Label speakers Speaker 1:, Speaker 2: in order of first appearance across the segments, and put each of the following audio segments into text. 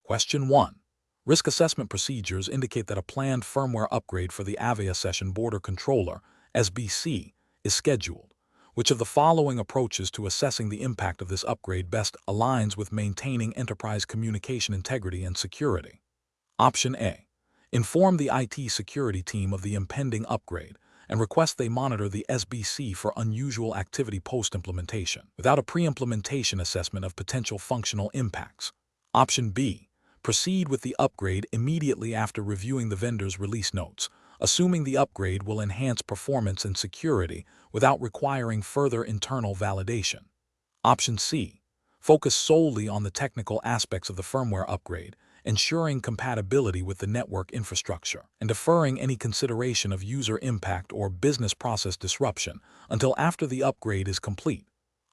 Speaker 1: Question 1. Risk assessment procedures indicate that a planned firmware upgrade for the Avaya Session Border Controller, SBC, is scheduled. Which of the following approaches to assessing the impact of this upgrade best aligns with maintaining enterprise communication integrity and security? Option A. Inform the IT security team of the impending upgrade and request they monitor the SBC for unusual activity post-implementation, without a pre-implementation assessment of potential functional impacts. Option B. Proceed with the upgrade immediately after reviewing the vendor's release notes, assuming the upgrade will enhance performance and security without requiring further internal validation. Option C. Focus solely on the technical aspects of the firmware upgrade, ensuring compatibility with the network infrastructure, and deferring any consideration of user impact or business process disruption until after the upgrade is complete.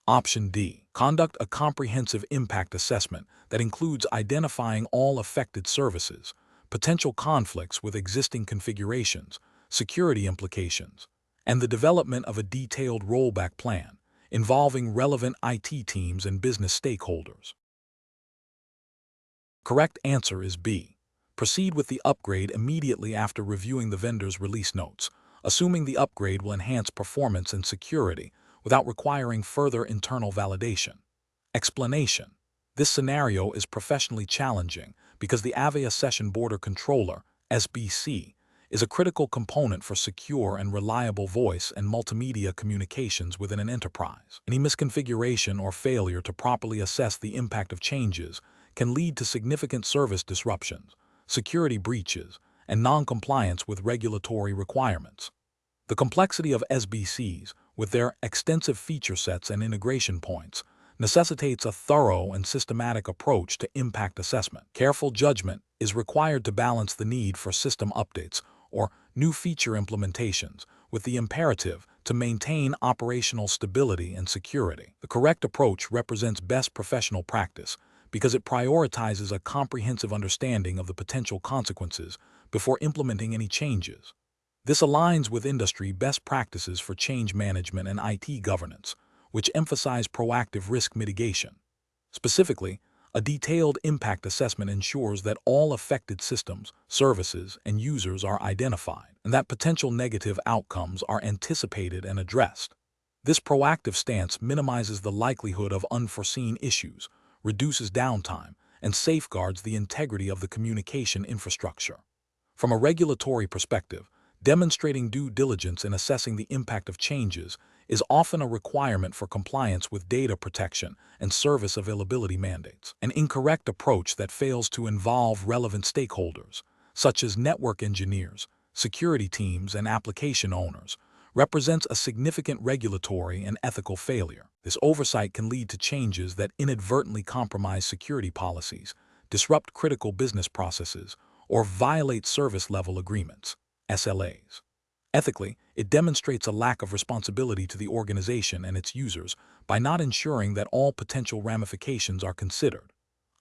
Speaker 1: Option D. Conduct a comprehensive impact assessment that includes identifying all affected services, potential conflicts with existing configurations, security implications, and the development of a detailed rollback plan involving relevant IT teams and business stakeholders. Correct answer is B. Proceed with the upgrade immediately after reviewing the vendor's release notes, assuming the upgrade will enhance performance and security without requiring further internal validation. Explanation. This scenario is professionally challenging because the Avaya Session Border Controller, SBC, is a critical component for secure and reliable voice and multimedia communications within an enterprise. Any misconfiguration or failure to properly assess the impact of changes can lead to significant service disruptions, security breaches, and non-compliance with regulatory requirements. The complexity of SBCs, with their extensive feature sets and integration points, necessitates a thorough and systematic approach to impact assessment. Careful judgment is required to balance the need for system updates or new feature implementations with the imperative to maintain operational stability and security. The correct approach represents best professional practice because it prioritizes a comprehensive understanding of the potential consequences before implementing any changes. This aligns with industry best practices for change management and IT governance, which emphasize proactive risk mitigation. Specifically, a detailed impact assessment ensures that all affected systems, services, and users are identified, and that potential negative outcomes are anticipated and addressed. This proactive stance minimizes the likelihood of unforeseen issues, reduces downtime, and safeguards the integrity of the communication infrastructure. From a regulatory perspective, demonstrating due diligence in assessing the impact of changes is often a requirement for compliance with data protection and service availability mandates. An incorrect approach that fails to involve relevant stakeholders, such as network engineers, security teams, and application owners, represents a significant regulatory and ethical failure. This oversight can lead to changes that inadvertently compromise security policies, disrupt critical business processes, or violate service-level agreements, SLAs. Ethically, it demonstrates a lack of responsibility to the organization and its users by not ensuring that all potential ramifications are considered.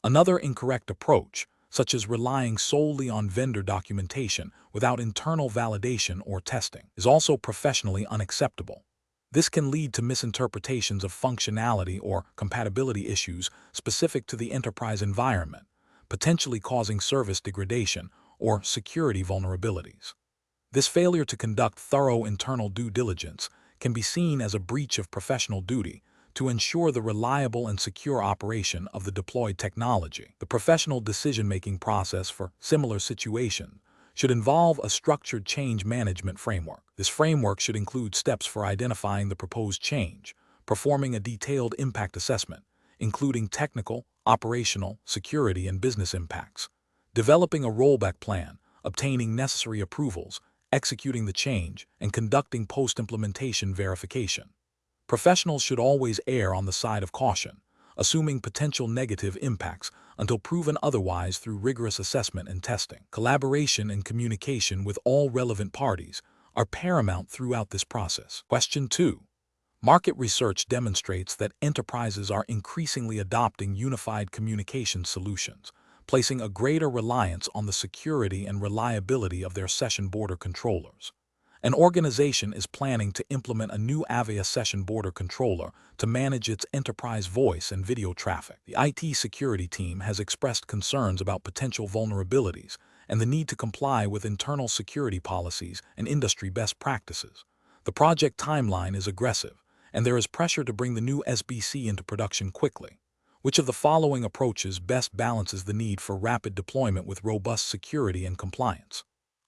Speaker 1: Another incorrect approach, such as relying solely on vendor documentation without internal validation or testing, is also professionally unacceptable. This can lead to misinterpretations of functionality or compatibility issues specific to the enterprise environment, potentially causing service degradation or security vulnerabilities. This failure to conduct thorough internal due diligence can be seen as a breach of professional duty to ensure the reliable and secure operation of the deployed technology. The professional decision-making process for similar situations should involve a structured change management framework. This framework should include steps for identifying the proposed change, performing a detailed impact assessment, including technical, operational, security, and business impacts, developing a rollback plan, obtaining necessary approvals, executing the change, and conducting post-implementation verification. Professionals should always err on the side of caution, assuming potential negative impacts until proven otherwise through rigorous assessment and testing. Collaboration and communication with all relevant parties are paramount throughout this process. Question 2. Market research demonstrates that enterprises are increasingly adopting unified communication solutions, placing a greater reliance on the security and reliability of their session border controllers. An organization is planning to implement a new Avaya session border controller to manage its enterprise voice and video traffic. The IT security team has expressed concerns about potential vulnerabilities and the need to comply with internal security policies and industry best practices. The project timeline is aggressive, and there is pressure to bring the new SBC into production quickly. Which of the following approaches best balances the need for rapid deployment with robust security and compliance?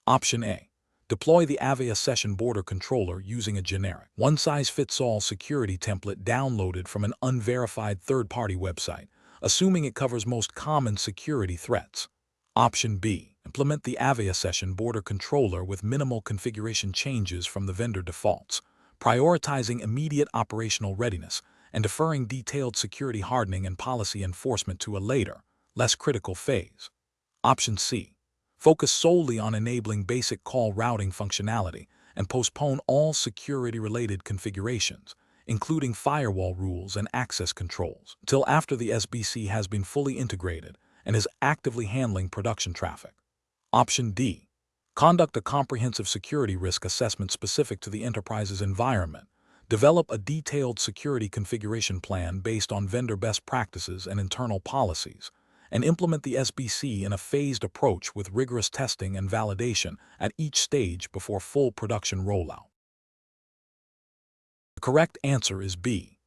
Speaker 1: Option A. Deploy the Avaya Session Border Controller using a generic, one-size-fits-all security template downloaded from an unverified third-party website, assuming it covers most common security threats. Option B. Implement the Avaya Session Border Controller with minimal configuration changes from the vendor defaults, prioritizing immediate operational readiness and deferring detailed security hardening and policy enforcement to a later, less critical phase. Option C. Focus solely on enabling basic call routing functionality and postpone all security-related configurations, including firewall rules and access controls, until after the SBC has been fully integrated and is actively handling production traffic. Option D. Conduct a comprehensive security risk assessment specific to the enterprise's environment. Develop a detailed security configuration plan based on vendor best practices and internal policies, and implement the SBC in a phased approach with rigorous testing and validation at each stage before full production rollout. The correct answer is B.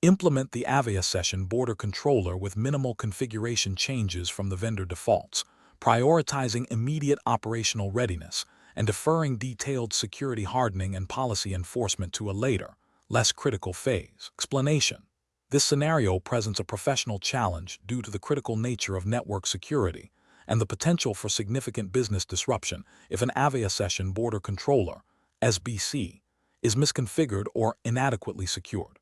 Speaker 1: Implement the Avaya Session Border Controller with minimal configuration changes from the vendor defaults, prioritizing immediate operational readiness and deferring detailed security hardening and policy enforcement to a later, less critical phase. Explanation. This scenario presents a professional challenge due to the critical nature of network security and the potential for significant business disruption if an Avaya Session Border Controller, SBC, is misconfigured or inadequately secured.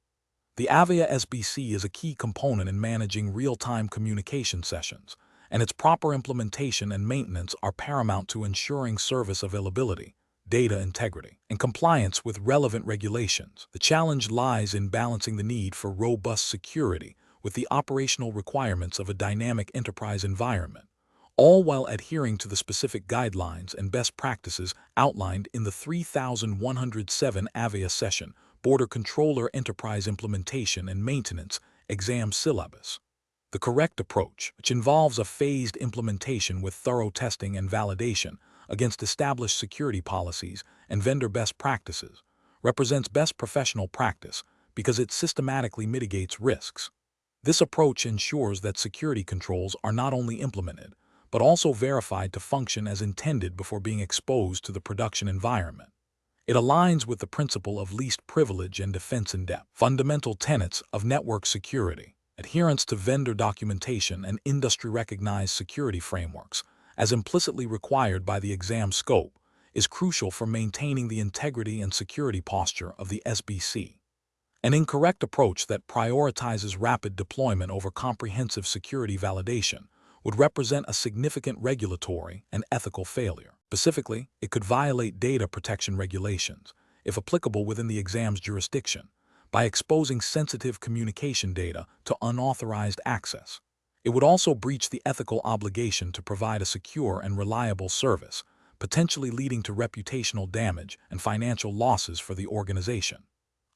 Speaker 1: The Avaya SBC is a key component in managing real-time communication sessions, and its proper implementation and maintenance are paramount to ensuring service availability, data integrity, and compliance with relevant regulations. The challenge lies in balancing the need for robust security with the operational requirements of a dynamic enterprise environment, all while adhering to the specific guidelines and best practices outlined in the 3107 Avaya Session Border Controller Enterprise Implementation and Maintenance Exam Syllabus. The correct approach, which involves a phased implementation with thorough testing and validation against established security policies and vendor best practices, represents best professional practice because it systematically mitigates risks. This approach ensures that security controls are not only implemented, but also verified to function as intended before being exposed to the production environment. It aligns with the principle of least privilege and defense in depth. Fundamental tenets of network security. Adherence to vendor documentation and industry-recognized security frameworks, as implicitly required by the exam scope, is crucial for maintaining the integrity and security posture of the SBC. An incorrect approach that prioritizes rapid deployment over comprehensive security validation would represent a significant regulatory and ethical failure. Specifically, it could violate data protection regulations, if applicable within the exam's jurisdiction, by exposing sensitive communication data to unauthorized access. It would also breach the ethical obligation to provide a secure and reliable service, potentially leading to reputational damage and financial losses for the organization.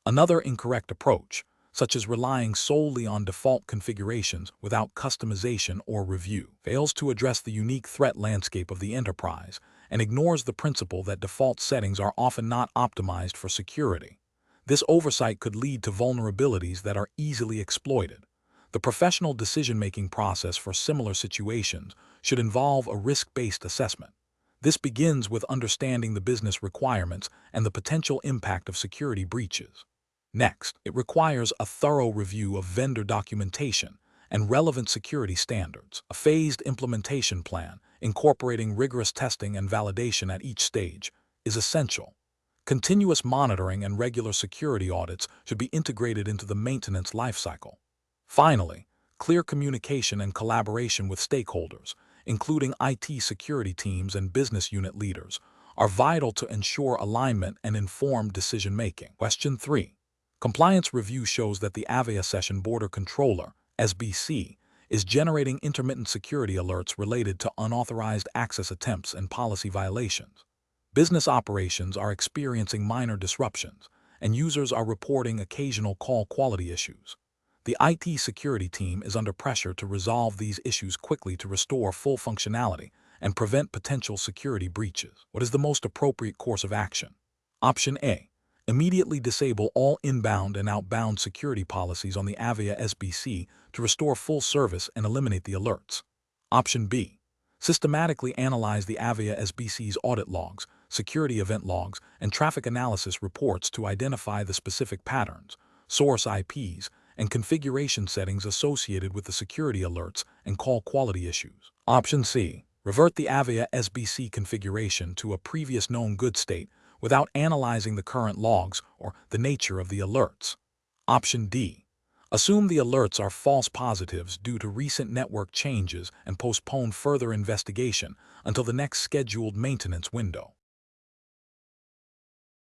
Speaker 1: Another incorrect approach, such as relying solely on default configurations without customization or review, fails to address the unique threat landscape of the enterprise and ignores the principle that default settings are often not optimized for security. This oversight could lead to vulnerabilities that are easily exploited. The professional decision-making process for similar situations should involve a risk-based assessment. This begins with understanding the business requirements and the potential impact of security breaches. Next, it requires a thorough review of vendor documentation and relevant security standards. A phased implementation plan, incorporating rigorous testing and validation at each stage, is essential. Continuous monitoring and regular security audits should be integrated into the maintenance lifecycle. Finally, clear communication and collaboration with stakeholders, including IT security teams and business unit leaders, are vital to ensure alignment and informed decision-making. Question 3. Compliance review shows that the Avaya Session Border Controller, SBC, is generating intermittent security alerts related to unauthorized access attempts and policy violations. Business operations are experiencing minor disruptions, and users are reporting occasional call quality issues. The IT security team is under pressure to resolve these issues quickly to restore full functionality and prevent potential security breaches. What is the most appropriate course of action? Option A. Immediately disable all inbound and outbound security policies on the Avaya SBC to restore full service and eliminate the alerts. Option B. Systematically analyze the Avaya SBC's audit logs, security event logs, and traffic analysis reports to identify the specific patterns, source IPs, and configuration settings associated with the security alerts and call quality issues. Option C. Revert the Avaya SBC configuration to a previous known good state without analyzing the current logs or the nature of the alerts. Option D. Assume the alerts are false positives due to recent network changes and postpone further investigation until the next scheduled maintenance window.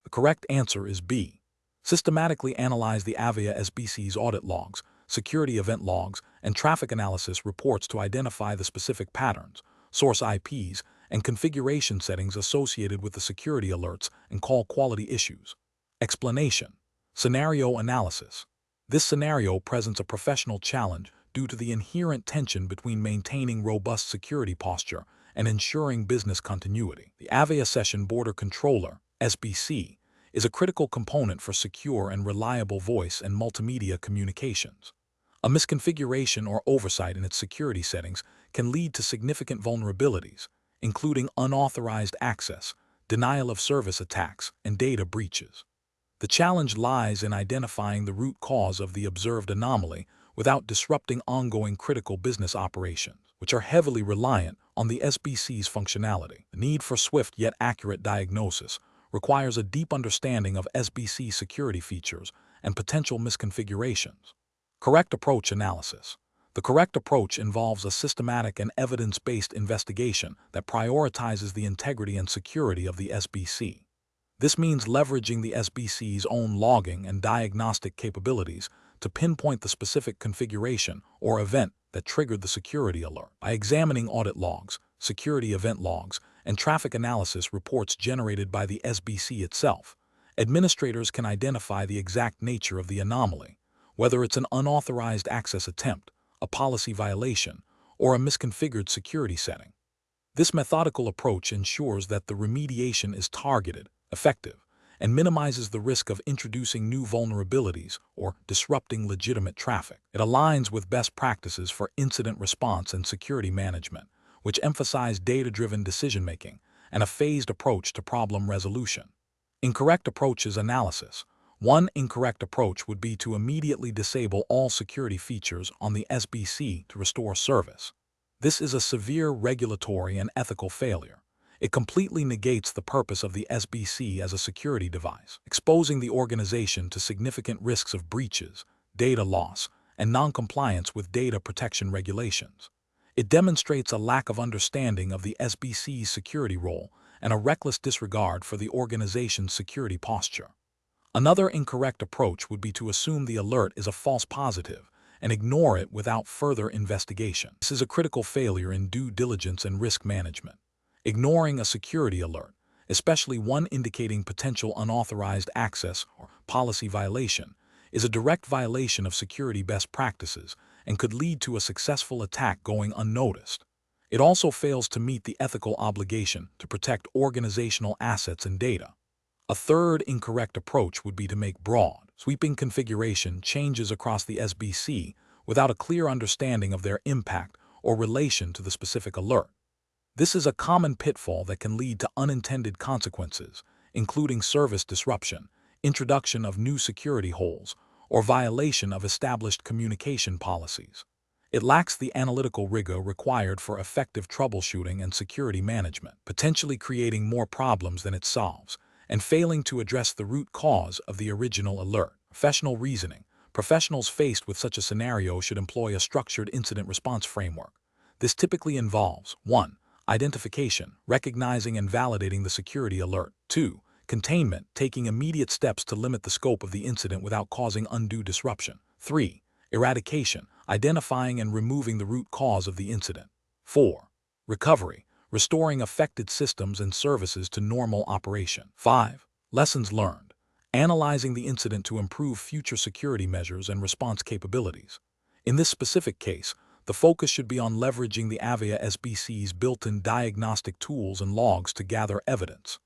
Speaker 1: The correct answer is B. Systematically analyze the Avaya SBC's audit logs, security event logs, and traffic analysis reports to identify the specific patterns, source IPs, and configuration settings associated with the security alerts and call quality issues. Explanation. Scenario analysis. This scenario presents a professional challenge due to the inherent tension between maintaining robust security posture and ensuring business continuity. The Avaya Session Border Controller, SBC, is a critical component for secure and reliable voice and multimedia communications. A misconfiguration or oversight in its security settings can lead to significant vulnerabilities, including unauthorized access, denial of service attacks, and data breaches. The challenge lies in identifying the root cause of the observed anomaly without disrupting ongoing critical business operations, which are heavily reliant on the SBC's functionality. The need for swift yet accurate diagnosis requires a deep understanding of SBC security features and potential misconfigurations. Correct approach analysis. The correct approach involves a systematic and evidence-based investigation that prioritizes the integrity and security of the SBC. This means leveraging the SBC's own logging and diagnostic capabilities to pinpoint the specific configuration or event that triggered the security alert. By examining audit logs, security event logs, and traffic analysis reports generated by the SBC itself, administrators can identify the exact nature of the anomaly, whether it's an unauthorized access attempt, a policy violation, or a misconfigured security setting. This methodical approach ensures that the remediation is targeted, effective, and minimizes the risk of introducing new vulnerabilities or disrupting legitimate traffic. It aligns with best practices for incident response and security management, which emphasize data-driven decision-making and a phased approach to problem resolution. Incorrect approaches analysis. One incorrect approach would be to immediately disable all security features on the SBC to restore service. This is a severe regulatory and ethical failure. It completely negates the purpose of the SBC as a security device, exposing the organization to significant risks of breaches, data loss, and non-compliance with data protection regulations. It demonstrates a lack of understanding of the SBC's security role and a reckless disregard for the organization's security posture. Another incorrect approach would be to assume the alert is a false positive and ignore it without further investigation. This is a critical failure in due diligence and risk management. Ignoring a security alert, especially one indicating potential unauthorized access or policy violation, is a direct violation of security best practices and could lead to a successful attack going unnoticed. It also fails to meet the ethical obligation to protect organizational assets and data. A third incorrect approach would be to make broad, sweeping configuration changes across the SBC without a clear understanding of their impact or relation to the specific alert. This is a common pitfall that can lead to unintended consequences, including service disruption, introduction of new security holes, or violation of established communication policies. It lacks the analytical rigor required for effective troubleshooting and security management, potentially creating more problems than it solves, and failing to address the root cause of the original alert. Professional reasoning. Professionals faced with such a scenario should employ a structured incident response framework. This typically involves 1. Identification, recognizing and validating the security alert. 2. Containment, taking immediate steps to limit the scope of the incident without causing undue disruption. 3. Eradication, identifying and removing the root cause of the incident. 4. Recovery, restoring affected systems and services to normal operation. 5. Lessons learned. Analyzing the incident to improve future security measures and response capabilities. In this specific case, the focus should be on leveraging the Avaya SBC's built-in diagnostic tools and logs to gather evidence.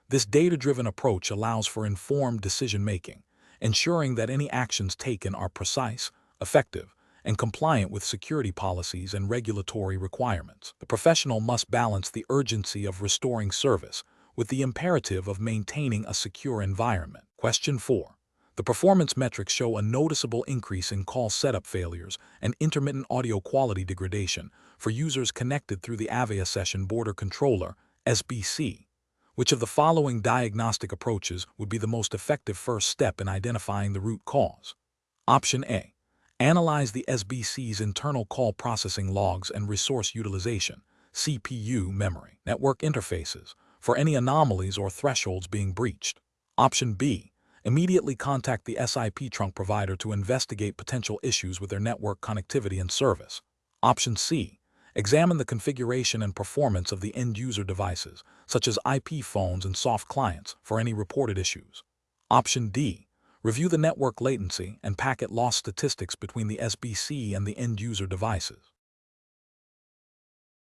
Speaker 1: This data-driven approach allows for informed decision-making, ensuring that any actions taken are precise, effective, and compliant with security policies and regulatory requirements. The professional must balance the urgency of restoring service with the imperative of maintaining a secure environment. Question 4. The performance metrics show a noticeable increase in call setup failures and intermittent audio quality degradation for users connected through the Avaya Session Border Controller, SBC. Which of the following diagnostic approaches would be the most effective first step in identifying the root cause? Option A. Analyze the SBC's internal call processing logs and resource utilization, CPU memory, network interfaces, for any anomalies or thresholds being breached. Option B. Immediately contact the SIP trunk provider to investigate potential issues with their network connectivity and service. Option C. Examine the configuration and performance of the end-user devices, such as IP phones and soft clients, for any reported issues. Option D. Review the network latency and packet loss statistics between the SBC and the end-user devices.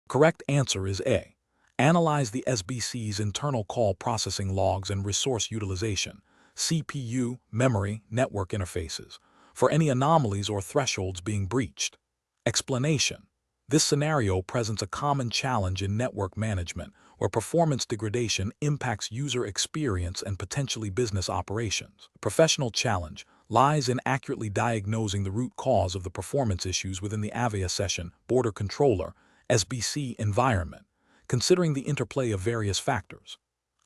Speaker 1: Correct answer is A. Analyze the SBC's internal call processing logs and resource utilization, CPU, memory, network interfaces, for any anomalies or thresholds being breached. Explanation. This scenario presents a common challenge in network management where performance degradation impacts user experience and potentially business operations. The professional challenge lies in accurately diagnosing the root cause of the performance issues within the Avaya Session Border Controller (SBC) environment, considering the interplay of various factors.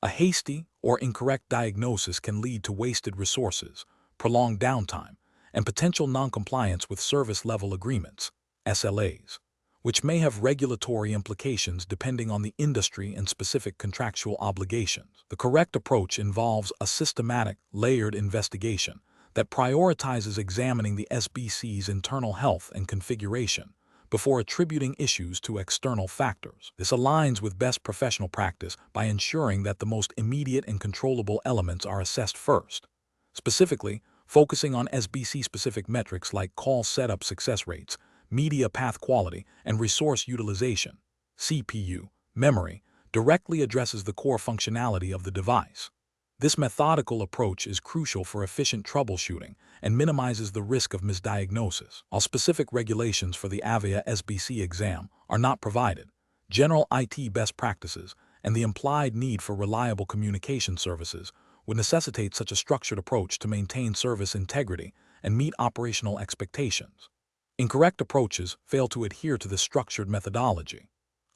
Speaker 1: A hasty or incorrect diagnosis can lead to wasted resources, prolonged downtime, and potential noncompliance with service-level agreements, SLAs, which may have regulatory implications depending on the industry and specific contractual obligations. The correct approach involves a systematic, layered investigation that prioritizes examining the SBC's internal health and configuration before attributing issues to external factors. This aligns with best professional practice by ensuring that the most immediate and controllable elements are assessed first, specifically focusing on SBC-specific metrics like call setup success rates, media path quality, and resource utilization. CPU, memory, directly addresses the core functionality of the device. This methodical approach is crucial for efficient troubleshooting and minimizes the risk of misdiagnosis. While specific regulations for the Avaya SBC exam are not provided, general IT best practices and the implied need for reliable communication services would necessitate such a structured approach to maintain service integrity and meet operational expectations. Incorrect approaches fail to adhere to this structured methodology.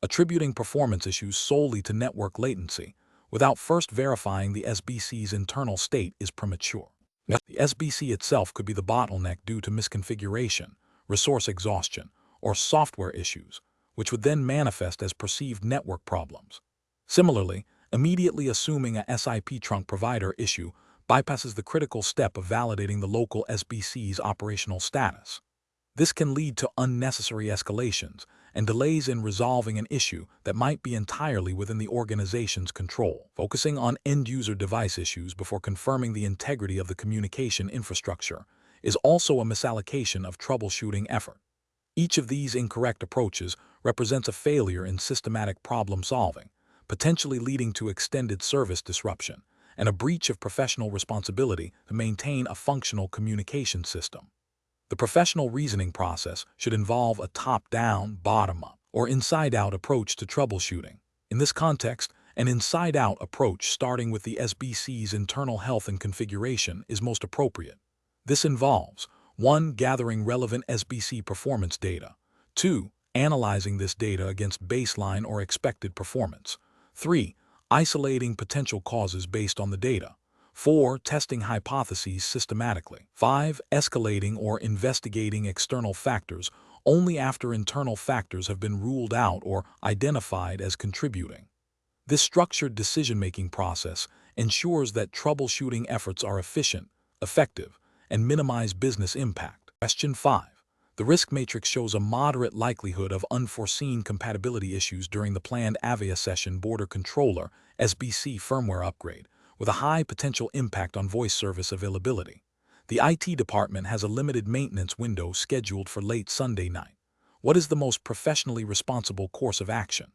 Speaker 1: Attributing performance issues solely to network latency without first verifying the SBC's internal state is premature. The SBC itself could be the bottleneck due to misconfiguration, resource exhaustion, or software issues, which would then manifest as perceived network problems. Similarly, immediately assuming a SIP trunk provider issue bypasses the critical step of validating the local SBC's operational status. This can lead to unnecessary escalations and delays in resolving an issue that might be entirely within the organization's control. Focusing on end-user device issues before confirming the integrity of the communication infrastructure is also a misallocation of troubleshooting effort. Each of these incorrect approaches represents a failure in systematic problem-solving, potentially leading to extended service disruption and a breach of professional responsibility to maintain a functional communication system. The professional reasoning process should involve a top-down, bottom-up, or inside-out approach to troubleshooting. In this context, an inside-out approach starting with the SBC's internal health and configuration is most appropriate. This involves 1. Gathering relevant SBC performance data, 2. Analyzing this data against baseline or expected performance, 3. Isolating potential causes based on the data, 4. Testing hypotheses systematically. 5. Escalating or investigating external factors only after internal factors have been ruled out or identified as contributing. This structured decision-making process ensures that troubleshooting efforts are efficient, effective, and minimize business impact. Question 5. The risk matrix shows a moderate likelihood of unforeseen compatibility issues during the planned Avaya session border controller (SBC) firmware upgrade, with a high potential impact on voice service availability. The IT department has a limited maintenance window scheduled for late Sunday night. What is the most professionally responsible course of action?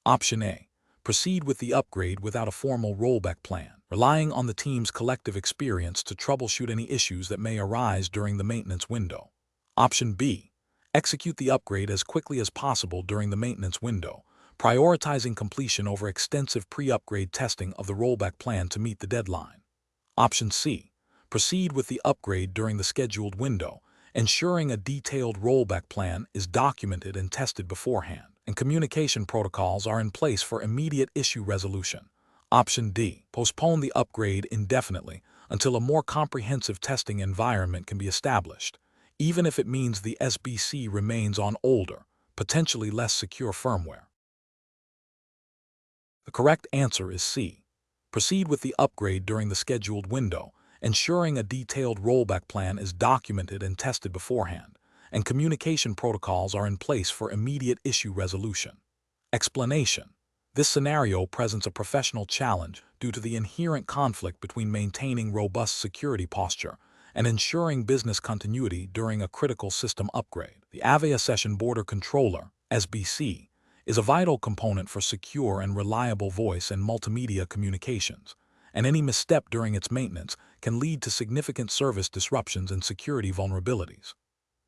Speaker 1: Option A. Proceed with the upgrade without a formal rollback plan, relying on the team's collective experience to troubleshoot any issues that may arise during the maintenance window. Option B. Execute the upgrade as quickly as possible during the maintenance window, prioritizing completion over extensive pre-upgrade testing of the rollback plan to meet the deadline. Option C. Proceed with the upgrade during the scheduled window, ensuring a detailed rollback plan is documented and tested beforehand, and communication protocols are in place for immediate issue resolution. Option D. Postpone the upgrade indefinitely until a more comprehensive testing environment can be established, even if it means the SBC remains on older, potentially less secure firmware. The correct answer is C. Proceed with the upgrade during the scheduled window, ensuring a detailed rollback plan is documented and tested beforehand, and communication protocols are in place for immediate issue resolution. Explanation: this scenario presents a professional challenge due to the inherent conflict between maintaining robust security posture and ensuring business continuity during a critical system upgrade. The Avaya Session Border Controller (SBC) is a vital component for secure and reliable voice and multimedia communications, and any misstep during its maintenance can lead to significant service disruptions and security vulnerabilities.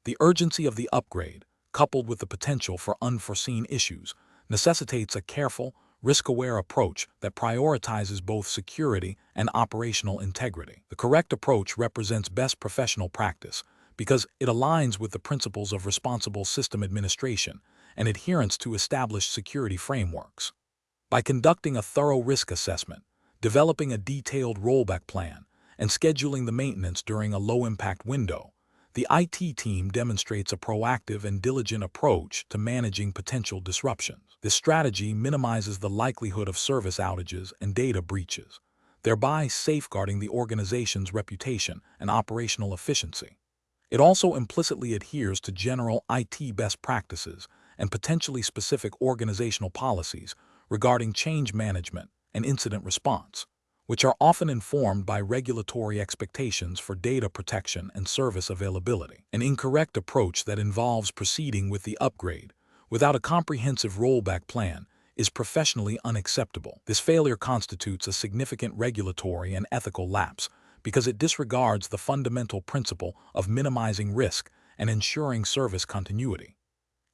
Speaker 1: The urgency of the upgrade, coupled with the potential for unforeseen issues, necessitates a careful, risk-aware approach that prioritizes both security and operational integrity. The correct approach represents best professional practice because it aligns with the principles of responsible system administration and adherence to established security frameworks. By conducting a thorough risk assessment, developing a detailed rollback plan, and scheduling the maintenance during a low-impact window, the IT team demonstrates a proactive and diligent approach to managing potential disruptions. This strategy minimizes the likelihood of service outages and data breaches, thereby safeguarding the organization's reputation and operational efficiency. It also implicitly adheres to general IT best practices and potentially specific organizational policies regarding change management and incident response, which are often informed by regulatory expectations for data protection and service availability. An incorrect approach that involves proceeding with the upgrade without a comprehensive rollback plan is professionally unacceptable. This failure constitutes a significant regulatory and ethical lapse because it disregards the fundamental principle of minimizing risk and ensuring service continuity.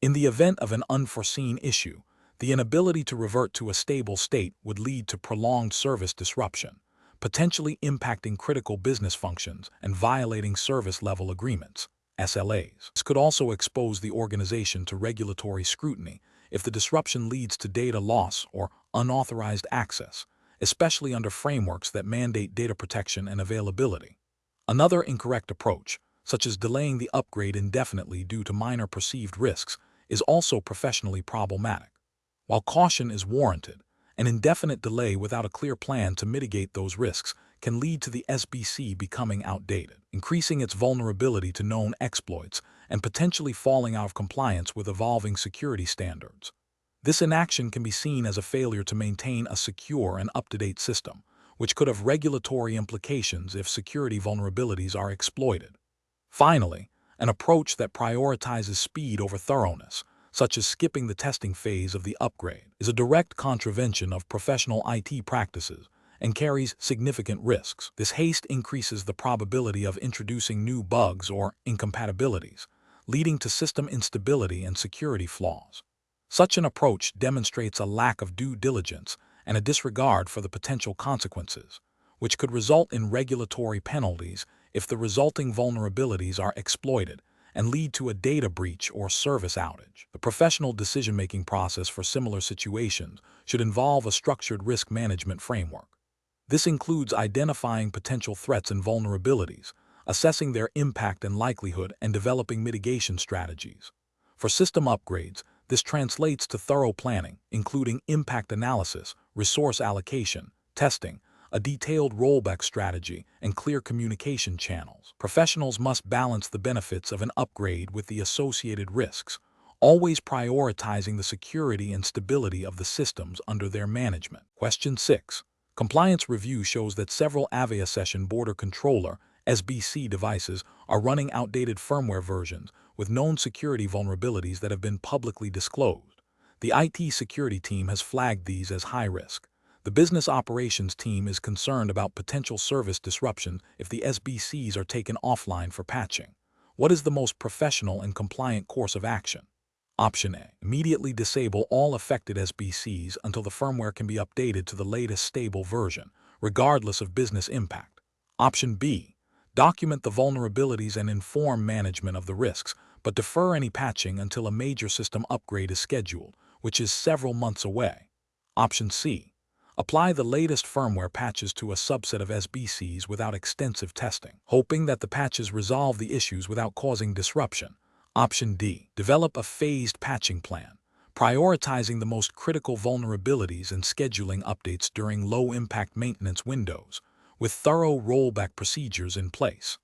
Speaker 1: In the event of an unforeseen issue, the inability to revert to a stable state would lead to prolonged service disruption, potentially impacting critical business functions and violating service-level agreements, SLAs. This could also expose the organization to regulatory scrutiny if the disruption leads to data loss or unauthorized access, especially under frameworks that mandate data protection and availability. Another incorrect approach, such as delaying the upgrade indefinitely due to minor perceived risks, is also professionally problematic. While caution is warranted, an indefinite delay without a clear plan to mitigate those risks can lead to the SBC becoming outdated, increasing its vulnerability to known exploits and potentially falling out of compliance with evolving security standards. This inaction can be seen as a failure to maintain a secure and up-to-date system, which could have regulatory implications if security vulnerabilities are exploited. Finally, an approach that prioritizes speed over thoroughness, such as skipping the testing phase of the upgrade, is a direct contravention of professional IT practices and carries significant risks. This haste increases the probability of introducing new bugs or incompatibilities, leading to system instability and security flaws. Such an approach demonstrates a lack of due diligence and a disregard for the potential consequences, which could result in regulatory penalties if the resulting vulnerabilities are exploited and lead to a data breach or service outage. The professional decision-making process for similar situations should involve a structured risk management framework. This includes identifying potential threats and vulnerabilities, assessing their impact and likelihood, and developing mitigation strategies. For system upgrades, this translates to thorough planning, including impact analysis, resource allocation, testing, a detailed rollback strategy, and clear communication channels. Professionals must balance the benefits of an upgrade with the associated risks, always prioritizing the security and stability of the systems under their management. Question 6. Compliance review shows that several Avaya Session Border Controller (SBC) devices are running outdated firmware versions with known security vulnerabilities that have been publicly disclosed. The IT security team has flagged these as high risk. The business operations team is concerned about potential service disruption if the SBCs are taken offline for patching. What is the most professional and compliant course of action? Option A. Immediately disable all affected SBCs until the firmware can be updated to the latest stable version, regardless of business impact. Option B. Document the vulnerabilities and inform management of the risks, but defer any patching until a major system upgrade is scheduled, which is several months away. Option C. Apply the latest firmware patches to a subset of SBCs without extensive testing, hoping that the patches resolve the issues without causing disruption. Option D. Develop a phased patching plan, prioritizing the most critical vulnerabilities and scheduling updates during low-impact maintenance windows, with thorough rollback procedures in place.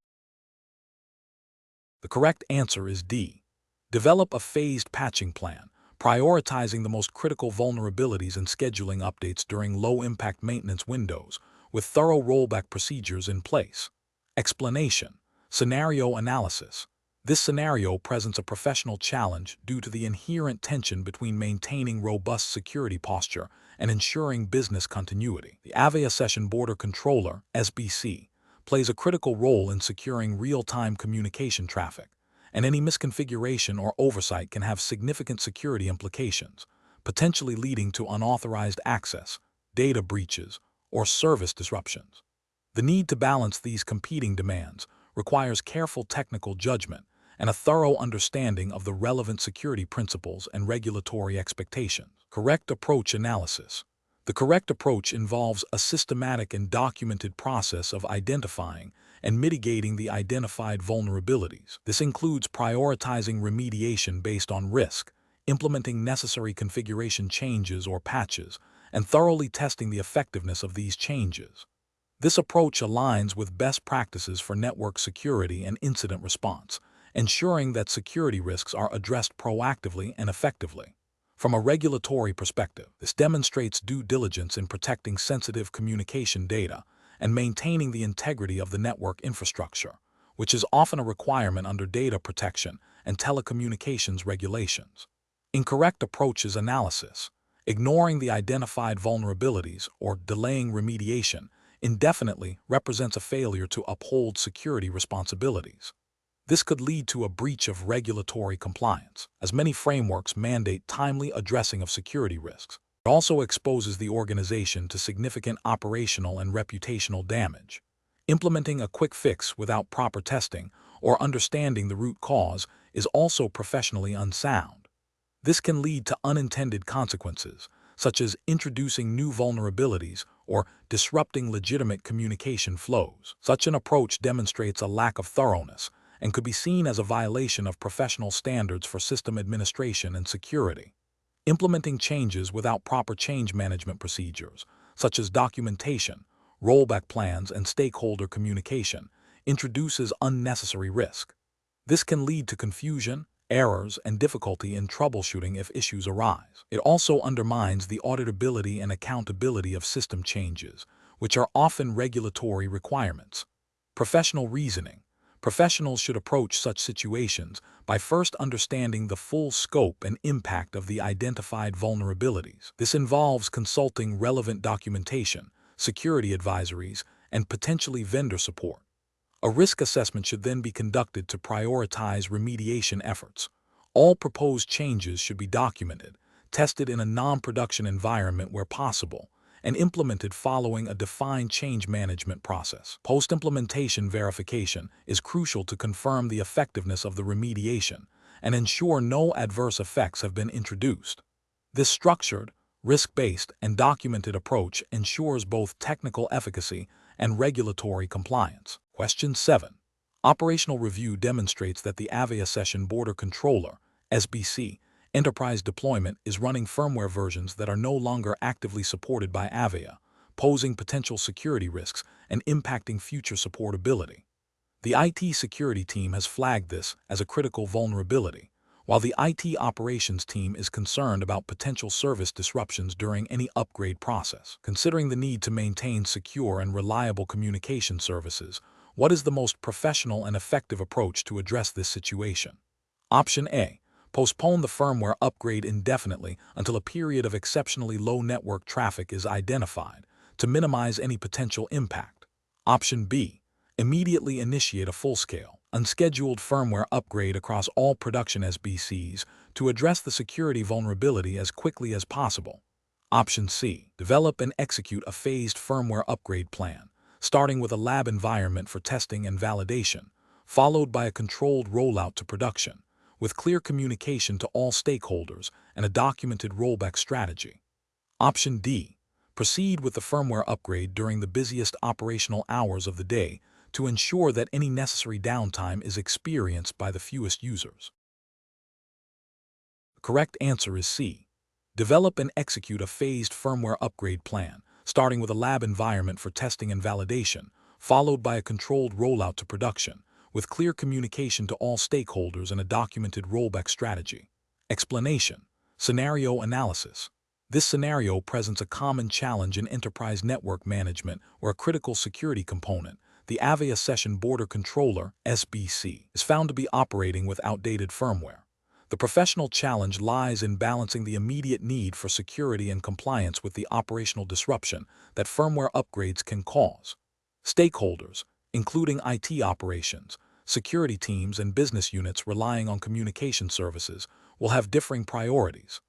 Speaker 1: The correct answer is D. Develop a phased patching plan, prioritizing the most critical vulnerabilities and scheduling updates during low-impact maintenance windows, with thorough rollback procedures in place. Explanation. Scenario analysis. This scenario presents a professional challenge due to the inherent tension between maintaining robust security posture and ensuring business continuity. The Avaya Session Border Controller (SBC) plays a critical role in securing real-time communication traffic, and any misconfiguration or oversight can have significant security implications, potentially leading to unauthorized access, data breaches, or service disruptions. The need to balance these competing demands requires careful technical judgment and a thorough understanding of the relevant security principles and regulatory expectations. Correct approach analysis. The correct approach involves a systematic and documented process of identifying and mitigating the identified vulnerabilities. This includes prioritizing remediation based on risk, implementing necessary configuration changes or patches, and thoroughly testing the effectiveness of these changes. This approach aligns with best practices for network security and incident response, ensuring that security risks are addressed proactively and effectively. From a regulatory perspective, this demonstrates due diligence in protecting sensitive communication data and maintaining the integrity of the network infrastructure, which is often a requirement under data protection and telecommunications regulations. Incorrect approaches analysis. Ignoring the identified vulnerabilities or delaying remediation indefinitely represents a failure to uphold security responsibilities. This could lead to a breach of regulatory compliance, as many frameworks mandate timely addressing of security risks. It also exposes the organization to significant operational and reputational damage. Implementing a quick fix without proper testing or understanding the root cause is also professionally unsound. This can lead to unintended consequences, such as introducing new vulnerabilities or disrupting legitimate communication flows. Such an approach demonstrates a lack of thoroughness and could be seen as a violation of professional standards for system administration and security. Implementing changes without proper change management procedures, such as documentation, rollback plans, and stakeholder communication, introduces unnecessary risk. This can lead to confusion, errors, and difficulty in troubleshooting if issues arise. It also undermines the auditability and accountability of system changes, which are often regulatory requirements. Professional reasoning. Professionals should approach such situations by first understanding the full scope and impact of the identified vulnerabilities. This involves consulting relevant documentation, security advisories, and potentially vendor support. A risk assessment should then be conducted to prioritize remediation efforts. All proposed changes should be documented, tested in a non-production environment where possible, and implemented following a defined change management process. Post-implementation verification is crucial to confirm the effectiveness of the remediation and ensure no adverse effects have been introduced. This structured, risk-based, and documented approach ensures both technical efficacy and regulatory compliance. Question 7. Operational review demonstrates that the Avaya Session Border Controller (SBC) enterprise deployment is running firmware versions that are no longer actively supported by Avaya, posing potential security risks and impacting future supportability. The IT security team has flagged this as a critical vulnerability, while the IT operations team is concerned about potential service disruptions during any upgrade process. Considering the need to maintain secure and reliable communication services, what is the most professional and effective approach to address this situation? Option A. Postpone the firmware upgrade indefinitely until a period of exceptionally low network traffic is identified to minimize any potential impact. Option B. Immediately initiate a full-scale, unscheduled firmware upgrade across all production SBCs to address the security vulnerability as quickly as possible. Option C. Develop and execute a phased firmware upgrade plan, starting with a lab environment for testing and validation, followed by a controlled rollout to production, with clear communication to all stakeholders and a documented rollback strategy. Option D. Proceed with the firmware upgrade during the busiest operational hours of the day to ensure that any necessary downtime is experienced by the fewest users. The correct answer is C. Develop and execute a phased firmware upgrade plan, starting with a lab environment for testing and validation, followed by a controlled rollout to production, with clear communication to all stakeholders and a documented rollback strategy. Explanation: scenario analysis. This scenario presents a common challenge in enterprise network management where a critical security component, the Avaya Session Border Controller (SBC), is found to be operating with outdated firmware. The professional challenge lies in balancing the immediate need for security and compliance with the operational disruption that firmware upgrades can cause. Stakeholders, including IT operations, security teams, and business units relying on communication services, will have differing priorities.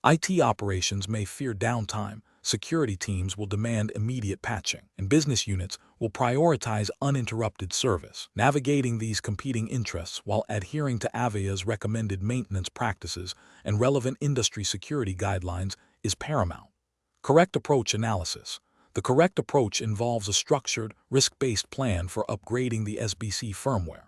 Speaker 1: IT operations may fear downtime, security teams will demand immediate patching, and business units will prioritize uninterrupted service. Navigating these competing interests while adhering to Avaya's recommended maintenance practices and relevant industry security guidelines is paramount. Correct approach analysis. The correct approach involves a structured, risk-based plan for upgrading the SBC firmware.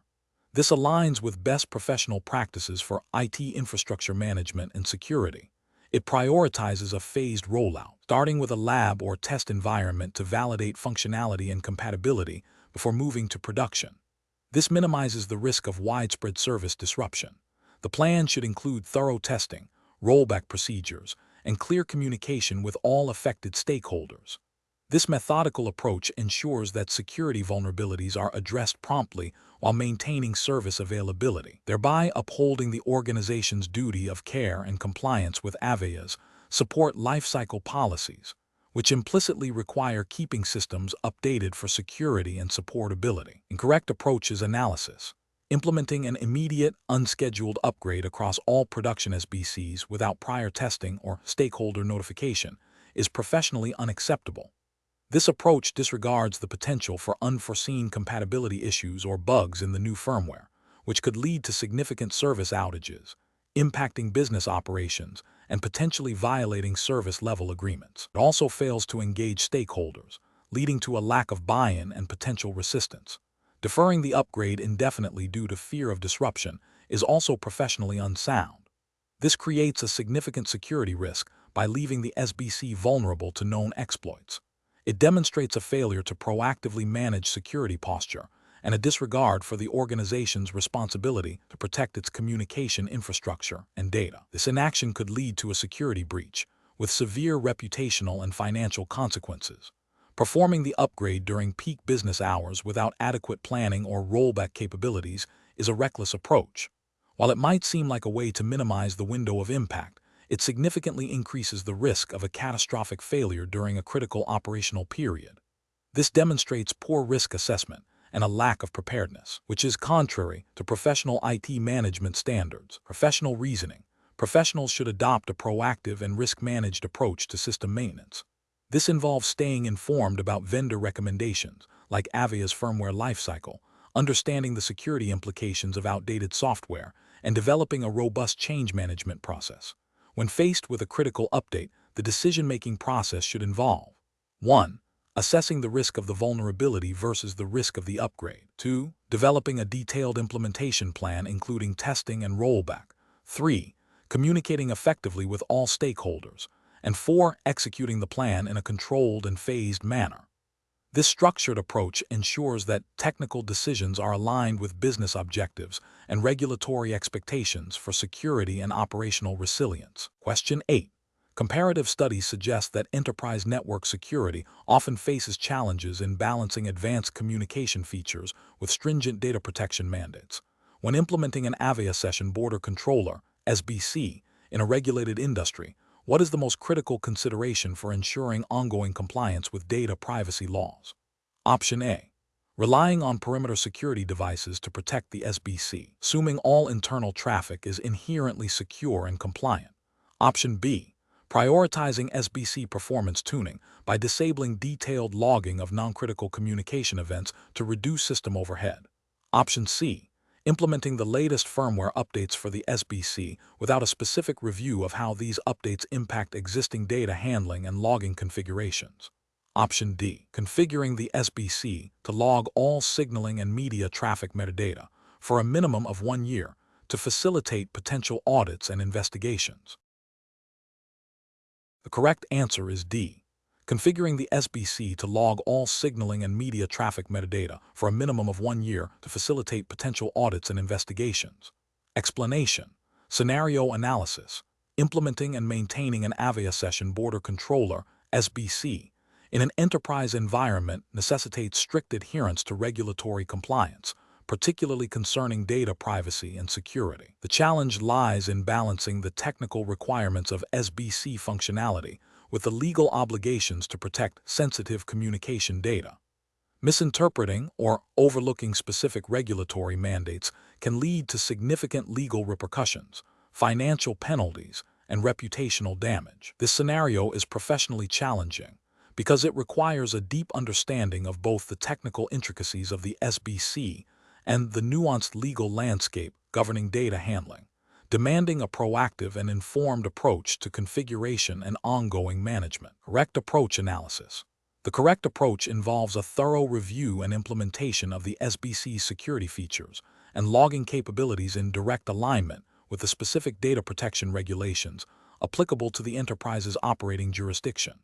Speaker 1: This aligns with best professional practices for IT infrastructure management and security. It prioritizes a phased rollout, starting with a lab or test environment to validate functionality and compatibility before moving to production. This minimizes the risk of widespread service disruption. The plan should include thorough testing, rollback procedures, and clear communication with all affected stakeholders. This methodical approach ensures that security vulnerabilities are addressed promptly while maintaining service availability, thereby upholding the organization's duty of care and compliance with Avaya's support lifecycle policies, which implicitly require keeping systems updated for security and supportability. Incorrect approach is analysis. Implementing an immediate, unscheduled upgrade across all production SBCs without prior testing or stakeholder notification is professionally unacceptable. This approach disregards the potential for unforeseen compatibility issues or bugs in the new firmware, which could lead to significant service outages, impacting business operations and potentially violating service-level agreements. It also fails to engage stakeholders, leading to a lack of buy-in and potential resistance. Deferring the upgrade indefinitely due to fear of disruption is also professionally unsound. This creates a significant security risk by leaving the SBC vulnerable to known exploits. It demonstrates a failure to proactively manage security posture and a disregard for the organization's responsibility to protect its communication infrastructure and data. This inaction could lead to a security breach, with severe reputational and financial consequences. Performing the upgrade during peak business hours without adequate planning or rollback capabilities is a reckless approach. While it might seem like a way to minimize the window of impact, it significantly increases the risk of a catastrophic failure during a critical operational period. This demonstrates poor risk assessment and a lack of preparedness, which is contrary to professional IT management standards. Professional reasoning. Professionals should adopt a proactive and risk-managed approach to system maintenance. This involves staying informed about vendor recommendations, like Avaya's firmware lifecycle, understanding the security implications of outdated software, and developing a robust change management process. When faced with a critical update, the decision-making process should involve 1. Assessing the risk of the vulnerability versus the risk of the upgrade. 2. Developing a detailed implementation plan including testing and rollback. 3. Communicating effectively with all stakeholders. and 4. Executing the plan in a controlled and phased manner. This structured approach ensures that technical decisions are aligned with business objectives and regulatory expectations for security and operational resilience. Question 8. Comparative studies suggest that enterprise network security often faces challenges in balancing advanced communication features with stringent data protection mandates. When implementing an Avaya Session Border Controller (SBC) in a regulated industry, what is the most critical consideration for ensuring ongoing compliance with data privacy laws? Option A. Relying on perimeter security devices to protect the SBC, assuming all internal traffic is inherently secure and compliant. Option B. Prioritizing SBC performance tuning by disabling detailed logging of non-critical communication events to reduce system overhead. Option C. Implementing the latest firmware updates for the SBC without a specific review of how these updates impact existing data handling and logging configurations. Option D. Configuring the SBC to log all signaling and media traffic metadata for a minimum of 1 year to facilitate potential audits and investigations. The correct answer is D. Configuring the SBC to log all signaling and media traffic metadata for a minimum of 1 year to facilitate potential audits and investigations. Explanation. Scenario analysis. Implementing and maintaining an Avaya Session Border Controller (SBC) in an enterprise environment necessitates strict adherence to regulatory compliance, particularly concerning data privacy and security. The challenge lies in balancing the technical requirements of SBC functionality with the legal obligations to protect sensitive communication data. Misinterpreting or overlooking specific regulatory mandates can lead to significant legal repercussions, financial penalties, and reputational damage. This scenario is professionally challenging because it requires a deep understanding of both the technical intricacies of the SBC and the nuanced legal landscape governing data handling, demanding a proactive and informed approach to configuration and ongoing management. Correct approach analysis. The correct approach involves a thorough review and implementation of the SBC's security features and logging capabilities in direct alignment with the specific data protection regulations applicable to the enterprise's operating jurisdiction.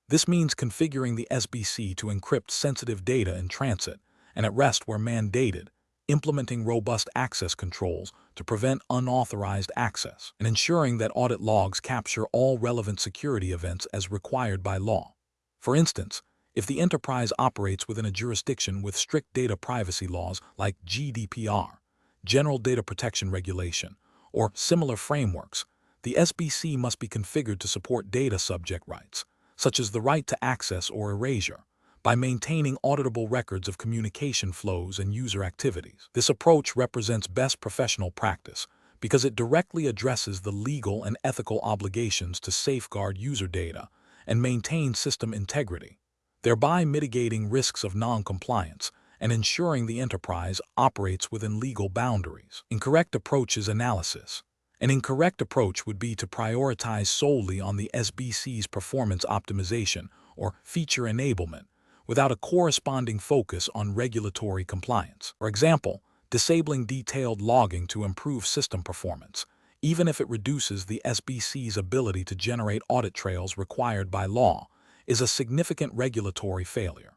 Speaker 1: This means configuring the SBC to encrypt sensitive data in transit and at rest where mandated, implementing robust access controls to prevent unauthorized access, and ensuring that audit logs capture all relevant security events as required by law. For instance, if the enterprise operates within a jurisdiction with strict data privacy laws like GDPR, General Data Protection Regulation, or similar frameworks, the SBC must be configured to support data subject rights, such as the right to access or erasure, by maintaining auditable records of communication flows and user activities. This approach represents best professional practice because it directly addresses the legal and ethical obligations to safeguard user data and maintain system integrity, thereby mitigating risks of non-compliance and ensuring the enterprise operates within legal boundaries. Incorrect approaches analysis. An incorrect approach would be to prioritize solely on the SBC's performance optimization or feature enablement without a corresponding focus on regulatory compliance. For example, disabling detailed logging to improve system performance, even if it reduces the SBC's ability to generate audit trails required by law, is a significant regulatory failure.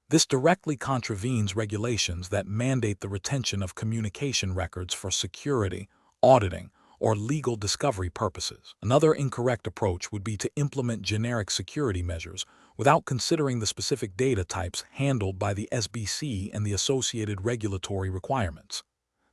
Speaker 1: This directly contravenes regulations that mandate the retention of communication records for security, auditing, or legal discovery purposes. Another incorrect approach would be to implement generic security measures without considering the specific data types handled by the SBC and the associated regulatory requirements.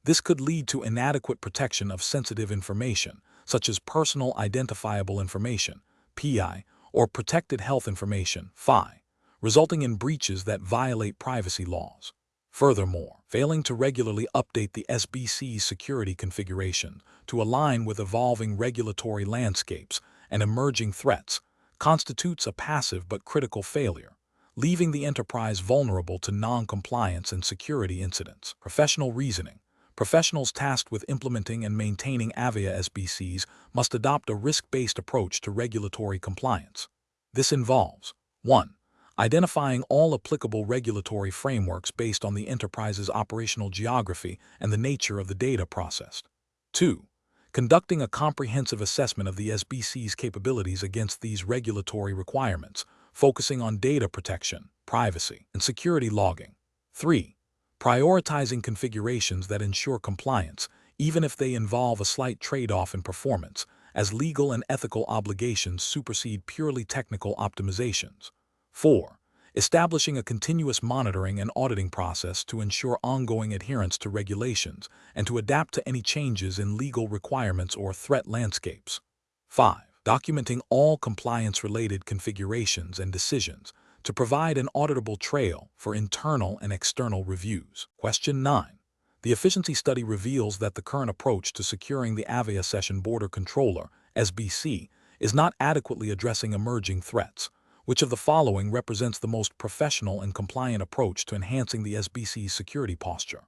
Speaker 1: This could lead to inadequate protection of sensitive information, such as personal identifiable information, PI, or protected health information, FI, resulting in breaches that violate privacy laws. Furthermore, failing to regularly update the SBC's security configuration to align with evolving regulatory landscapes and emerging threats constitutes a passive but critical failure, leaving the enterprise vulnerable to non-compliance and security incidents. Professional reasoning. Professionals tasked with implementing and maintaining Avaya SBCs must adopt a risk-based approach to regulatory compliance. This involves 1. Identifying all applicable regulatory frameworks based on the enterprise's operational geography and the nature of the data processed. 2. conducting a comprehensive assessment of the SBC's capabilities against these regulatory requirements, focusing on data protection, privacy, and security logging. 3. Prioritizing configurations that ensure compliance, even if they involve a slight trade-off in performance, as legal and ethical obligations supersede purely technical optimizations. 4. Establishing a continuous monitoring and auditing process to ensure ongoing adherence to regulations and to adapt to any changes in legal requirements or threat landscapes. 5. Documenting all compliance-related configurations and decisions to provide an auditable trail for internal and external reviews. Question 9. The efficiency study reveals that the current approach to securing the Avaya Session Border Controller, SBC, is not adequately addressing emerging threats. Which of the following represents the most professional and compliant approach to enhancing the SBC's security posture?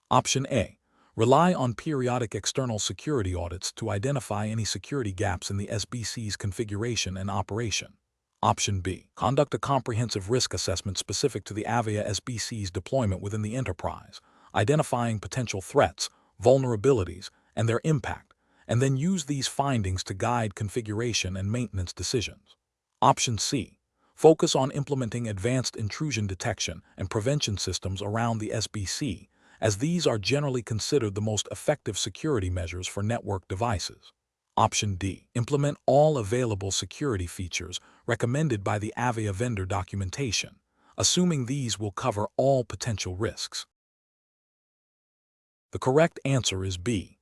Speaker 1: Option A. Rely on periodic external security audits to identify any security gaps in the SBC's configuration and operation. Option B. Conduct a comprehensive risk assessment specific to the Avaya SBC's deployment within the enterprise, identifying potential threats, vulnerabilities, and their impact, and then use these findings to guide configuration and maintenance decisions. Option C. Focus on implementing advanced intrusion detection and prevention systems around the SBC, as these are generally considered the most effective security measures for network devices. Option D. Implement all available security features recommended by the Avaya vendor documentation, assuming these will cover all potential risks. The correct answer is B.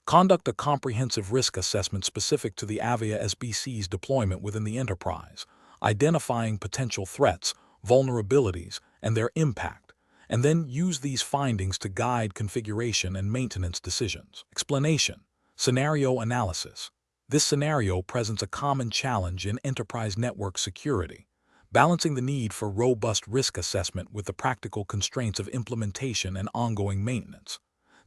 Speaker 1: Conduct a comprehensive risk assessment specific to the Avaya SBC's deployment within the enterprise, identifying potential threats, vulnerabilities, and their impact, and then use these findings to guide configuration and maintenance decisions. Explanation. Scenario analysis. This scenario presents a common challenge in enterprise network security, balancing the need for robust risk assessment with the practical constraints of implementation and ongoing maintenance.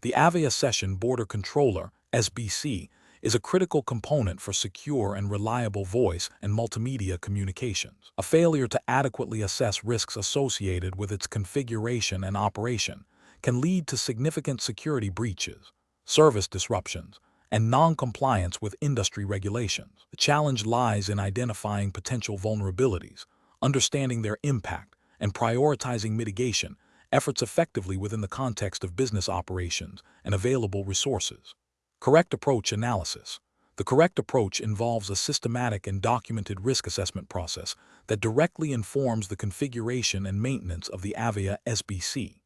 Speaker 1: The Avaya Session Border Controller, SBC, is a critical component for secure and reliable voice and multimedia communications. A failure to adequately assess risks associated with its configuration and operation can lead to significant security breaches, service disruptions, and non-compliance with industry regulations. The challenge lies in identifying potential vulnerabilities, understanding their impact, and prioritizing mitigation efforts effectively within the context of business operations and available resources. Correct approach analysis. The correct approach involves a systematic and documented risk assessment process that directly informs the configuration and maintenance of the Avaya SBC.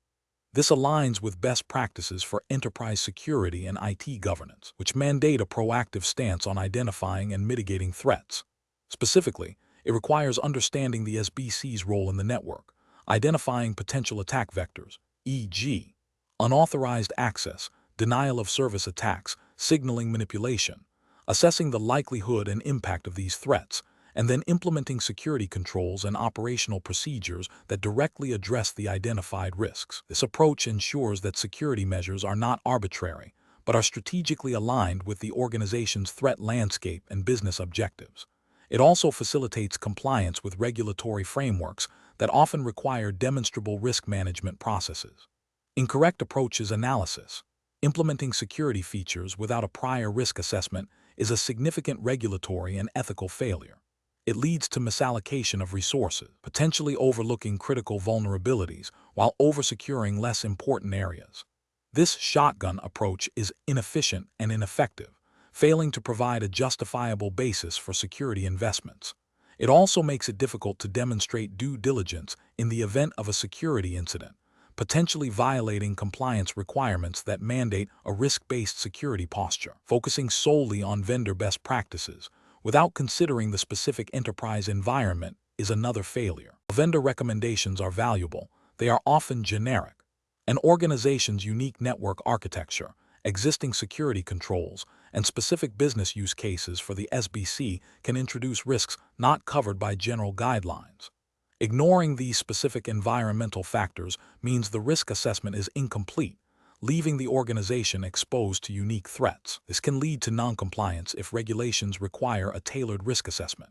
Speaker 1: This aligns with best practices for enterprise security and IT governance, which mandate a proactive stance on identifying and mitigating threats. Specifically, it requires understanding the SBC's role in the network, identifying potential attack vectors, e.g., unauthorized access, denial of service attacks, signaling manipulation, assessing the likelihood and impact of these threats, and then implementing security controls and operational procedures that directly address the identified risks. This approach ensures that security measures are not arbitrary, but are strategically aligned with the organization's threat landscape and business objectives. It also facilitates compliance with regulatory frameworks that often require demonstrable risk management processes. Incorrect approaches analysis. Implementing security features without a prior risk assessment is a significant regulatory and ethical failure. It leads to misallocation of resources, potentially overlooking critical vulnerabilities while oversecuring less important areas. This shotgun approach is inefficient and ineffective, failing to provide a justifiable basis for security investments. It also makes it difficult to demonstrate due diligence in the event of a security incident, potentially violating compliance requirements that mandate a risk-based security posture. Focusing solely on vendor best practices without considering the specific enterprise environment is another failure. While vendor recommendations are valuable, they are often generic. An organization's unique network architecture, existing security controls, and specific business use cases for the SBC can introduce risks not covered by general guidelines. Ignoring these specific environmental factors means the risk assessment is incomplete, leaving the organization exposed to unique threats. This can lead to noncompliance if regulations require a tailored risk assessment.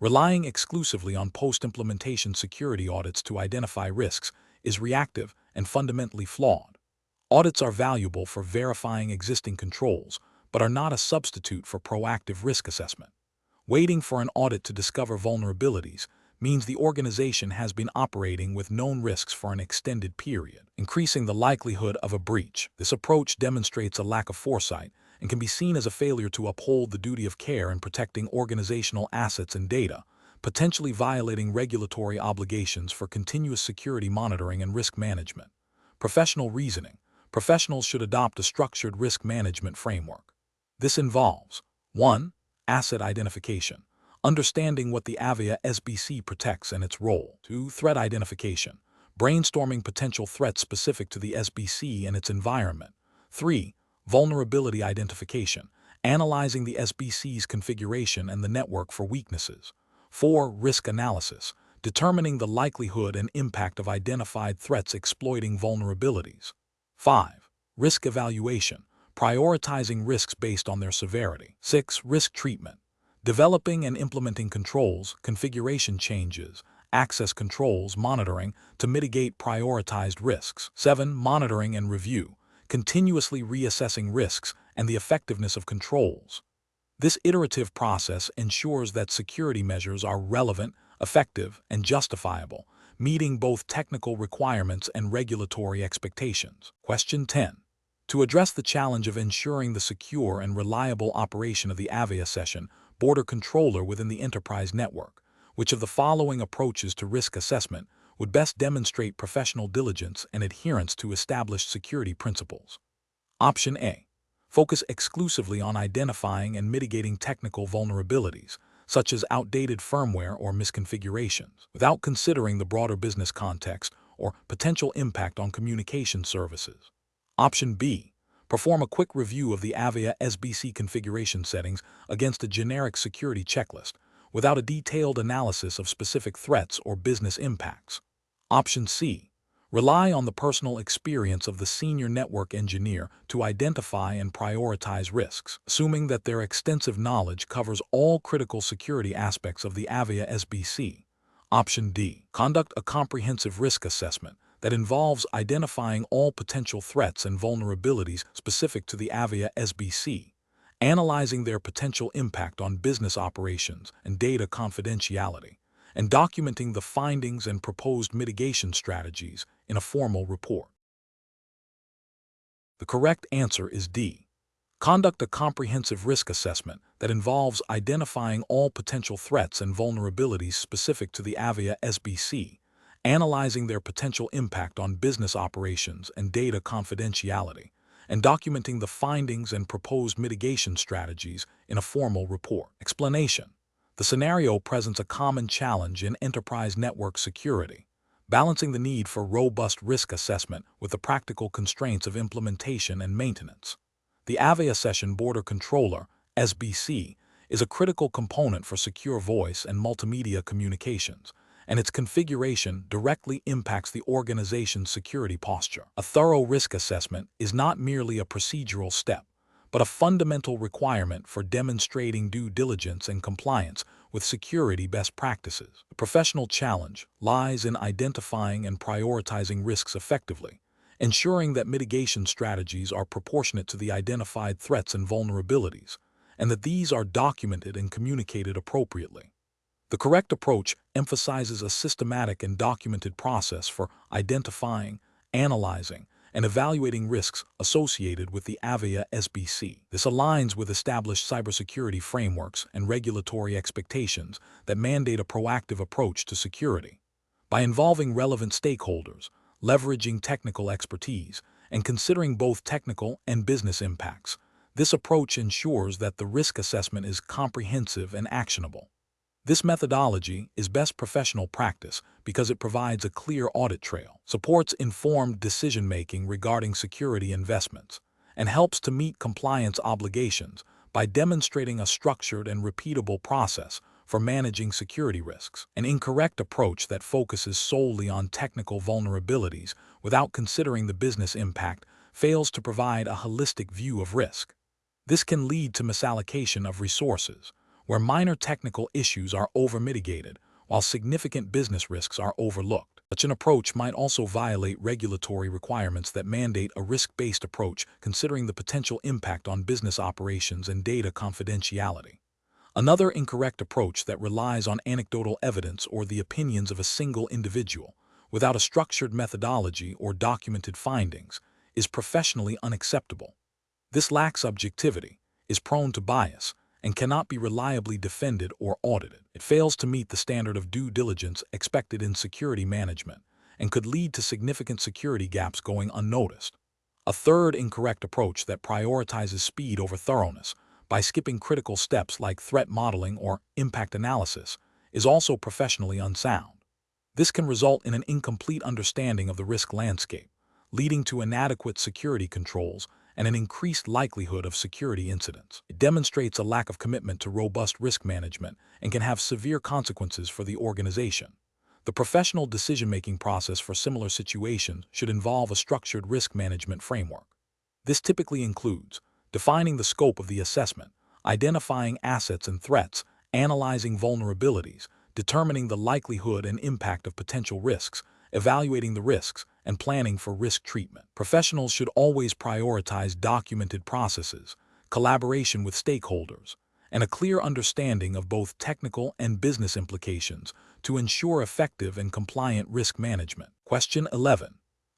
Speaker 1: Relying exclusively on post-implementation security audits to identify risks is reactive and fundamentally flawed. Audits are valuable for verifying existing controls, but are not a substitute for proactive risk assessment. Waiting for an audit to discover vulnerabilities means the organization has been operating with known risks for an extended period, increasing the likelihood of a breach. This approach demonstrates a lack of foresight and can be seen as a failure to uphold the duty of care in protecting organizational assets and data, potentially violating regulatory obligations for continuous security monitoring and risk management. Professional reasoning. Professionals should adopt a structured risk management framework. This involves 1. Asset identification, understanding what the Avaya SBC protects and its role. 2. Threat identification, brainstorming potential threats specific to the SBC and its environment. 3. Vulnerability identification, analyzing the SBC's configuration and the network for weaknesses. 4. Risk analysis, determining the likelihood and impact of identified threats exploiting vulnerabilities. 5. Risk evaluation, prioritizing risks based on their severity. 6. Risk treatment, developing and implementing controls, configuration changes, access controls, monitoring to mitigate prioritized risks. 7. Monitoring and review, continuously reassessing risks and the effectiveness of controls. This iterative process ensures that security measures are relevant, effective, and justifiable, meeting both technical requirements and regulatory expectations. Question 10. To address the challenge of ensuring the secure and reliable operation of the Avaya session border controller within the enterprise network, which of the following approaches to risk assessment would best demonstrate professional diligence and adherence to established security principles? Option A. Focus exclusively on identifying and mitigating technical vulnerabilities, such as outdated firmware or misconfigurations, without considering the broader business context or potential impact on communication services. Option B. Perform a quick review of the Avaya SBC configuration settings against a generic security checklist, without a detailed analysis of specific threats or business impacts. Option C. Rely on the personal experience of the senior network engineer to identify and prioritize risks, assuming that their extensive knowledge covers all critical security aspects of the Avaya SBC. Option D. Conduct a comprehensive risk assessment that involves identifying all potential threats and vulnerabilities specific to the Avaya SBC, analyzing their potential impact on business operations and data confidentiality, and documenting the findings and proposed mitigation strategies in a formal report. The correct answer is D. Conduct a comprehensive risk assessment that involves identifying all potential threats and vulnerabilities specific to the Avaya SBC, analyzing their potential impact on business operations and data confidentiality, and documenting the findings and proposed mitigation strategies in a formal report. Explanation. The scenario presents a common challenge in enterprise network security, balancing the need for robust risk assessment with the practical constraints of implementation and maintenance. The Avaya Session Border Controller, SBC, is a critical component for secure voice and multimedia communications, and its configuration directly impacts the organization's security posture. A thorough risk assessment is not merely a procedural step, but a fundamental requirement for demonstrating due diligence and compliance with security best practices. The professional challenge lies in identifying and prioritizing risks effectively, ensuring that mitigation strategies are proportionate to the identified threats and vulnerabilities, and that these are documented and communicated appropriately. The correct approach emphasizes a systematic and documented process for identifying, analyzing, and evaluating risks associated with the Avaya SBC. This aligns with established cybersecurity frameworks and regulatory expectations that mandate a proactive approach to security. By involving relevant stakeholders, leveraging technical expertise, and considering both technical and business impacts, this approach ensures that the risk assessment is comprehensive and actionable. This methodology is best professional practice because it provides a clear audit trail, supports informed decision-making regarding security investments, and helps to meet compliance obligations by demonstrating a structured and repeatable process for managing security risks. An incorrect approach that focuses solely on technical vulnerabilities without considering the business impact fails to provide a holistic view of risk. This can lead to misallocation of resources, where minor technical issues are over-mitigated while significant business risks are overlooked. Such an approach might also violate regulatory requirements that mandate a risk-based approach considering the potential impact on business operations and data confidentiality. Another incorrect approach that relies on anecdotal evidence or the opinions of a single individual, without a structured methodology or documented findings, is professionally unacceptable. This lacks objectivity, is prone to bias, and cannot be reliably defended or audited. It fails to meet the standard of due diligence expected in security management and could lead to significant security gaps going unnoticed. A third incorrect approach that prioritizes speed over thoroughness by skipping critical steps like threat modeling or impact analysis is also professionally unsound. This can result in an incomplete understanding of the risk landscape, leading to inadequate security controls and an increased likelihood of security incidents. It demonstrates a lack of commitment to robust risk management and can have severe consequences for the organization. The professional decision-making process for similar situations should involve a structured risk management framework. This typically includes defining the scope of the assessment, identifying assets and threats, analyzing vulnerabilities, determining the likelihood and impact of potential risks, evaluating the risks, and planning for risk treatment. Professionals should always prioritize documented processes, collaboration with stakeholders, and a clear understanding of both technical and business implications to ensure effective and compliant risk management. Question 11.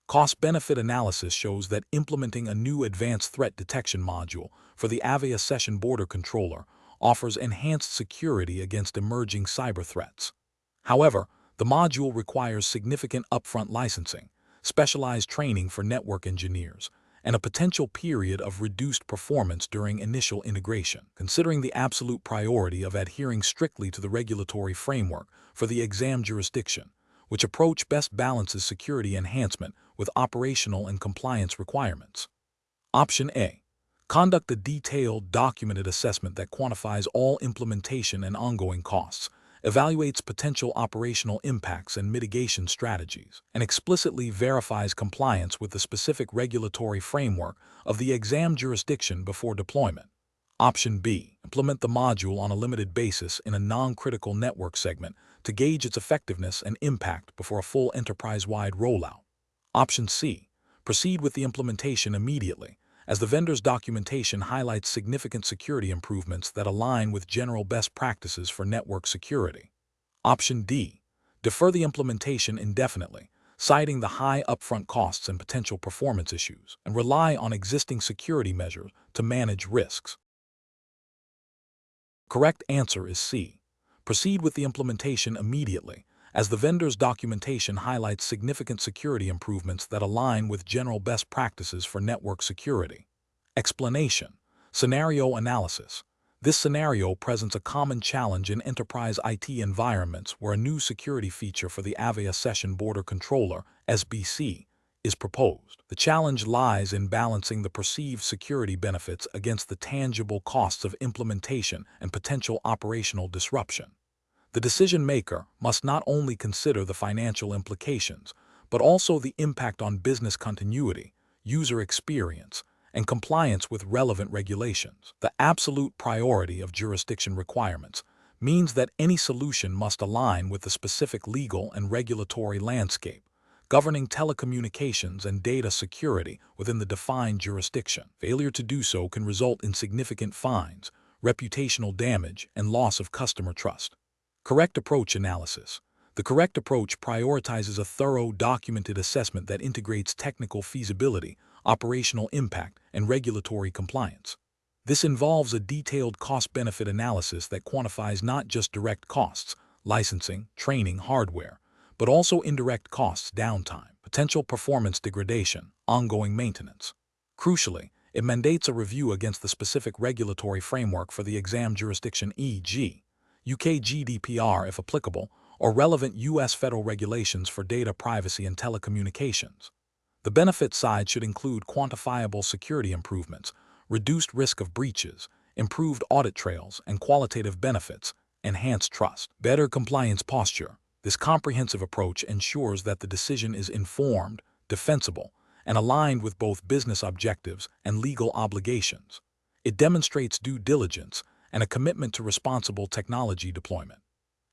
Speaker 1: Cost-benefit analysis shows that implementing a new advanced threat detection module for the Avaya Session Border Controller offers enhanced security against emerging cyber threats. However, the module requires significant upfront licensing, specialized training for network engineers, and a potential period of reduced performance during initial integration. Considering the absolute priority of adhering strictly to the regulatory framework for the exam jurisdiction, which approach best balances security enhancement with operational and compliance requirements. Option A. Conduct a detailed, documented assessment that quantifies all implementation and ongoing costs, evaluates potential operational impacts and mitigation strategies, and explicitly verifies compliance with the specific regulatory framework of the exam jurisdiction before deployment. Option B. Implement the module on a limited basis in a non-critical network segment to gauge its effectiveness and impact before a full enterprise-wide rollout. Option C. Proceed with the implementation immediately, as the vendor's documentation highlights significant security improvements that align with general best practices for network security. Option D. Defer the implementation indefinitely, citing the high upfront costs and potential performance issues, and rely on existing security measures to manage risks. Correct answer is C. Proceed with the implementation immediately, as the vendor's documentation highlights significant security improvements that align with general best practices for network security. Explanation. Scenario analysis. This scenario presents a common challenge in enterprise IT environments where a new security feature for the Avaya Session Border Controller, SBC, is proposed. The challenge lies in balancing the perceived security benefits against the tangible costs of implementation and potential operational disruption. The decision maker must not only consider the financial implications, but also the impact on business continuity, user experience, and compliance with relevant regulations. The absolute priority of jurisdiction requirements means that any solution must align with the specific legal and regulatory landscape, governing telecommunications and data security within the defined jurisdiction. Failure to do so can result in significant fines, reputational damage, and loss of customer trust. Correct approach analysis. The correct approach prioritizes a thorough, documented assessment that integrates technical feasibility, operational impact, and regulatory compliance. This involves a detailed cost-benefit analysis that quantifies not just direct costs, licensing, training, hardware, but also indirect costs, downtime, potential performance degradation, ongoing maintenance. Crucially, it mandates a review against the specific regulatory framework for the exam jurisdiction, e.g., UK GDPR if applicable, or relevant U.S. federal regulations for data privacy and telecommunications. The benefit side should include quantifiable security improvements, reduced risk of breaches, improved audit trails, and qualitative benefits, enhanced trust. Better compliance posture. This comprehensive approach ensures that the decision is informed, defensible, and aligned with both business objectives and legal obligations. It demonstrates due diligence and a commitment to responsible technology deployment.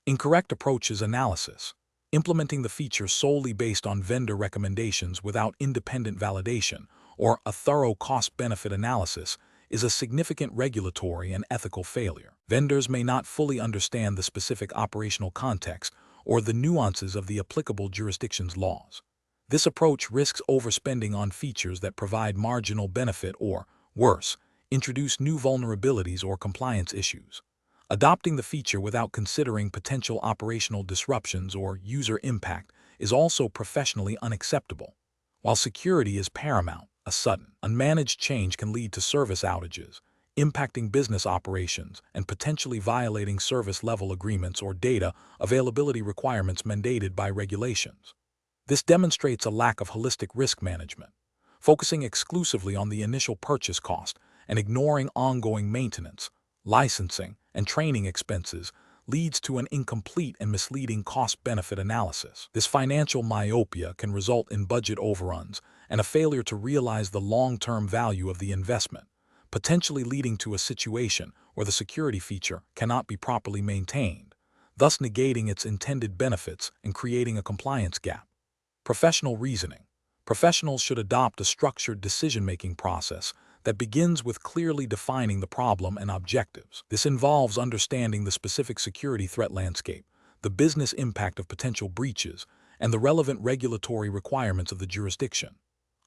Speaker 1: Incorrect approaches analysis. Implementing the feature solely based on vendor recommendations without independent validation or a thorough cost-benefit analysis is a significant regulatory and ethical failure. Vendors may not fully understand the specific operational context or the nuances of the applicable jurisdiction's laws. This approach risks overspending on features that provide marginal benefit or, worse, introduce new vulnerabilities or compliance issues. Adopting the feature without considering potential operational disruptions or user impact is also professionally unacceptable. While security is paramount, a sudden, unmanaged change can lead to service outages, impacting business operations and potentially violating service-level agreements or data availability requirements mandated by regulations. This demonstrates a lack of holistic risk management, focusing exclusively on the initial purchase cost and ignoring ongoing maintenance, licensing, and training expenses leads to an incomplete and misleading cost-benefit analysis. This financial myopia can result in budget overruns and a failure to realize the long-term value of the investment, potentially leading to a situation where the security feature cannot be properly maintained, thus negating its intended benefits and creating a compliance gap. Professional reasoning. Professionals should adopt a structured decision-making process that begins with clearly defining the problem and objectives. This involves understanding the specific security threat landscape, the business impact of potential breaches, and the relevant regulatory requirements of the jurisdiction.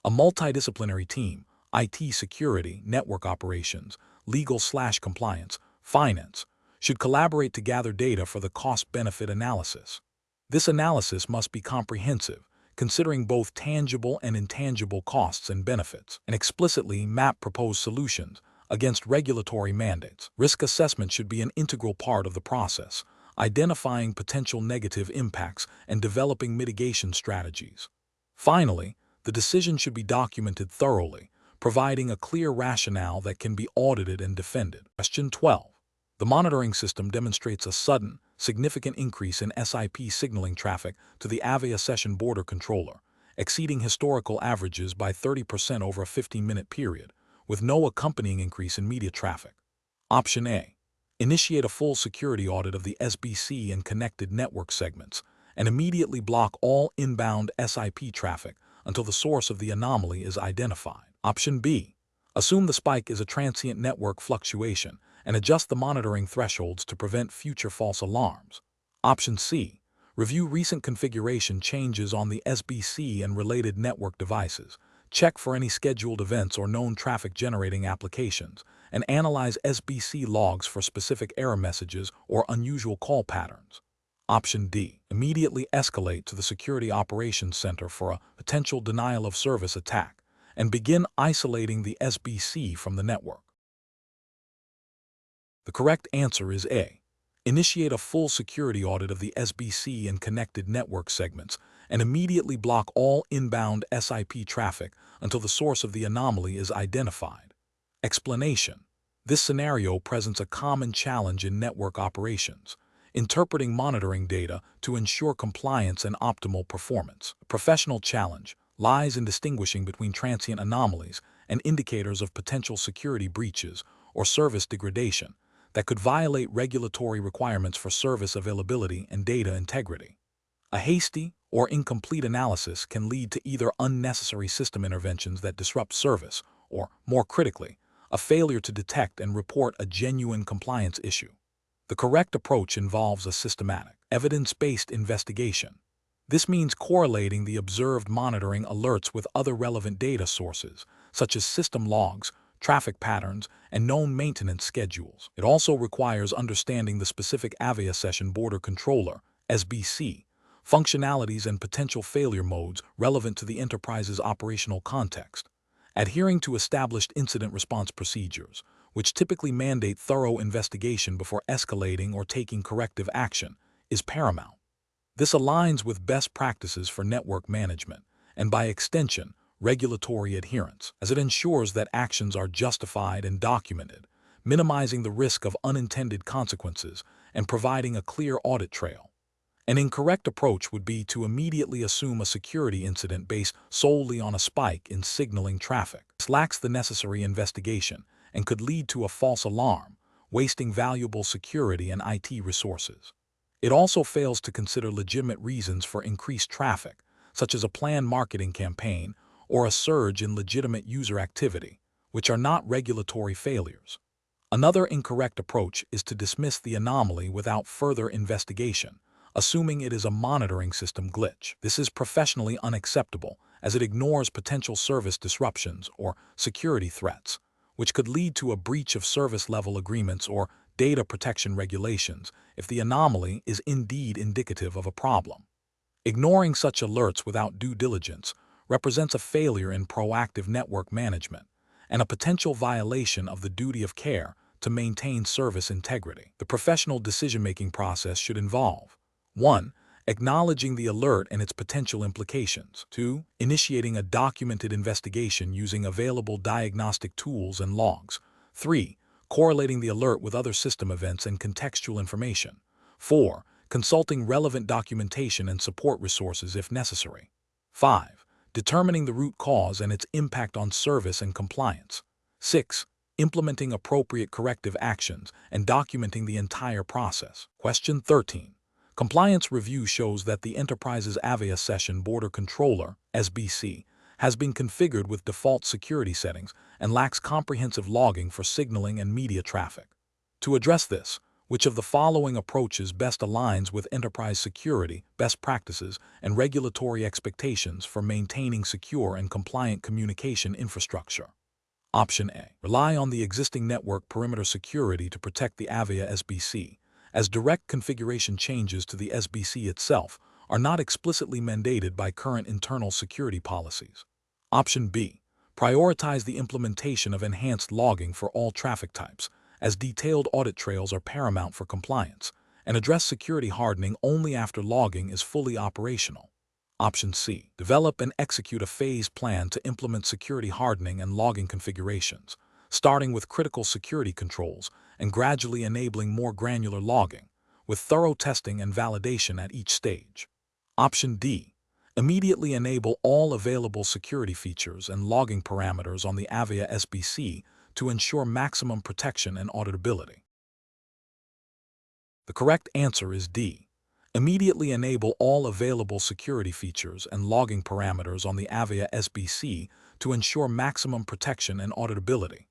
Speaker 1: A multidisciplinary team, IT security, network operations, legal/compliance, finance, should collaborate to gather data for the cost-benefit analysis. This analysis must be comprehensive, considering both tangible and intangible costs and benefits, and explicitly map proposed solutions against regulatory mandates. Risk assessment should be an integral part of the process, identifying potential negative impacts and developing mitigation strategies. Finally, the decision should be documented thoroughly, providing a clear rationale that can be audited and defended. Question 12. The monitoring system demonstrates a sudden, significant increase in SIP signaling traffic to the Avaya session border controller, exceeding historical averages by 30% over a 15-minute period, with no accompanying increase in media traffic. Option A. Initiate a full security audit of the SBC and connected network segments, and immediately block all inbound SIP traffic until the source of the anomaly is identified. Option B. Assume the spike is a transient network fluctuation and adjust the monitoring thresholds to prevent future false alarms. Option C. Review recent configuration changes on the SBC and related network devices, check for any scheduled events or known traffic-generating applications, and analyze SBC logs for specific error messages or unusual call patterns. Option D. Immediately escalate to the Security Operations Center for a potential denial of service attack, and begin isolating the SBC from the network. The correct answer is A. Initiate a full security audit of the SBC and connected network segments, and immediately block all inbound SIP traffic until the source of the anomaly is identified. Explanation. This scenario presents a common challenge in network operations, interpreting monitoring data to ensure compliance and optimal performance. A professional challenge lies in distinguishing between transient anomalies and indicators of potential security breaches or service degradation that could violate regulatory requirements for service availability and data integrity. A hasty or incomplete analysis can lead to either unnecessary system interventions that disrupt service or, more critically, a failure to detect and report a genuine compliance issue. The correct approach involves a systematic, evidence-based investigation. This means correlating the observed monitoring alerts with other relevant data sources, such as system logs, traffic patterns, and known maintenance schedules. It also requires understanding the specific Avaya session border controller, SBC, functionalities and potential failure modes relevant to the enterprise's operational context. Adhering to established incident response procedures, which typically mandate thorough investigation before escalating or taking corrective action, is paramount. This aligns with best practices for network management and, by extension, regulatory adherence, as it ensures that actions are justified and documented, minimizing the risk of unintended consequences and providing a clear audit trail. An incorrect approach would be to immediately assume a security incident based solely on a spike in signaling traffic. This lacks the necessary investigation and could lead to a false alarm, wasting valuable security and IT resources. It also fails to consider legitimate reasons for increased traffic, such as a planned marketing campaign or a surge in legitimate user activity, which are not regulatory failures. Another incorrect approach is to dismiss the anomaly without further investigation, assuming it is a monitoring system glitch. This is professionally unacceptable, as it ignores potential service disruptions or security threats, which could lead to a breach of service-level agreements or data protection regulations if the anomaly is indeed indicative of a problem. Ignoring such alerts without due diligence represents a failure in proactive network management and a potential violation of the duty of care to maintain service integrity. The professional decision-making process should involve 1. Acknowledging the alert and its potential implications. 2. Initiating a documented investigation using available diagnostic tools and logs. 3. Correlating the alert with other system events and contextual information. 4. Consulting relevant documentation and support resources if necessary. 5. Determining the root cause and its impact on service and compliance. 6. Implementing appropriate corrective actions and documenting the entire process. Question 13. Compliance review shows that the enterprise's Avaya Session Border Controller, SBC, has been configured with default security settings and lacks comprehensive logging for signaling and media traffic. To address this, which of the following approaches best aligns with enterprise security, best practices, and regulatory expectations for maintaining secure and compliant communication infrastructure? Option A. Rely on the existing network perimeter security to protect the Avaya SBC, as direct configuration changes to the SBC itself are not explicitly mandated by current internal security policies. Option B. Prioritize the implementation of enhanced logging for all traffic types, as detailed audit trails are paramount for compliance, and address security hardening only after logging is fully operational. Option C. Develop and execute a phased plan to implement security hardening and logging configurations, starting with critical security controls and gradually enabling more granular logging, with thorough testing and validation at each stage. Option D. Immediately enable all available security features and logging parameters on the Avaya SBC to ensure maximum protection and auditability. The correct answer is D. Immediately enable all available security features and logging parameters on the Avaya SBC to ensure maximum protection and auditability.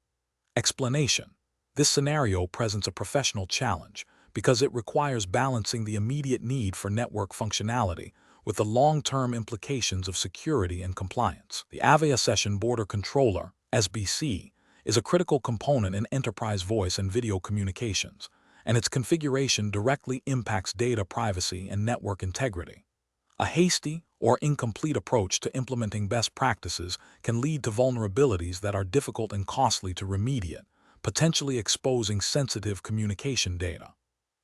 Speaker 1: Explanation. This scenario presents a professional challenge because it requires balancing the immediate need for network functionality with the long-term implications of security and compliance. The Avaya Session Border Controller, SBC, is a critical component in enterprise voice and video communications, and its configuration directly impacts data privacy and network integrity. A hasty or incomplete approach to implementing best practices can lead to vulnerabilities that are difficult and costly to remediate, potentially exposing sensitive communication data.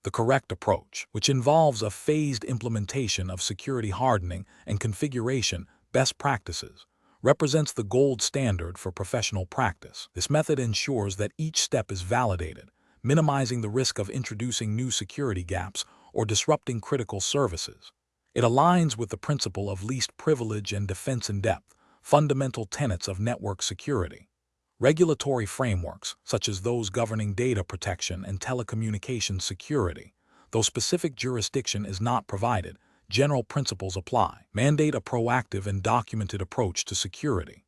Speaker 1: The correct approach, which involves a phased implementation of security hardening and configuration best practices, represents the gold standard for professional practice. This method ensures that each step is validated, minimizing the risk of introducing new security gaps or disrupting critical services. It aligns with the principle of least privilege and defense in depth, fundamental tenets of network security. Regulatory frameworks, such as those governing data protection and telecommunications security, though specific jurisdiction is not provided, general principles apply. Mandate a proactive and documented approach to security.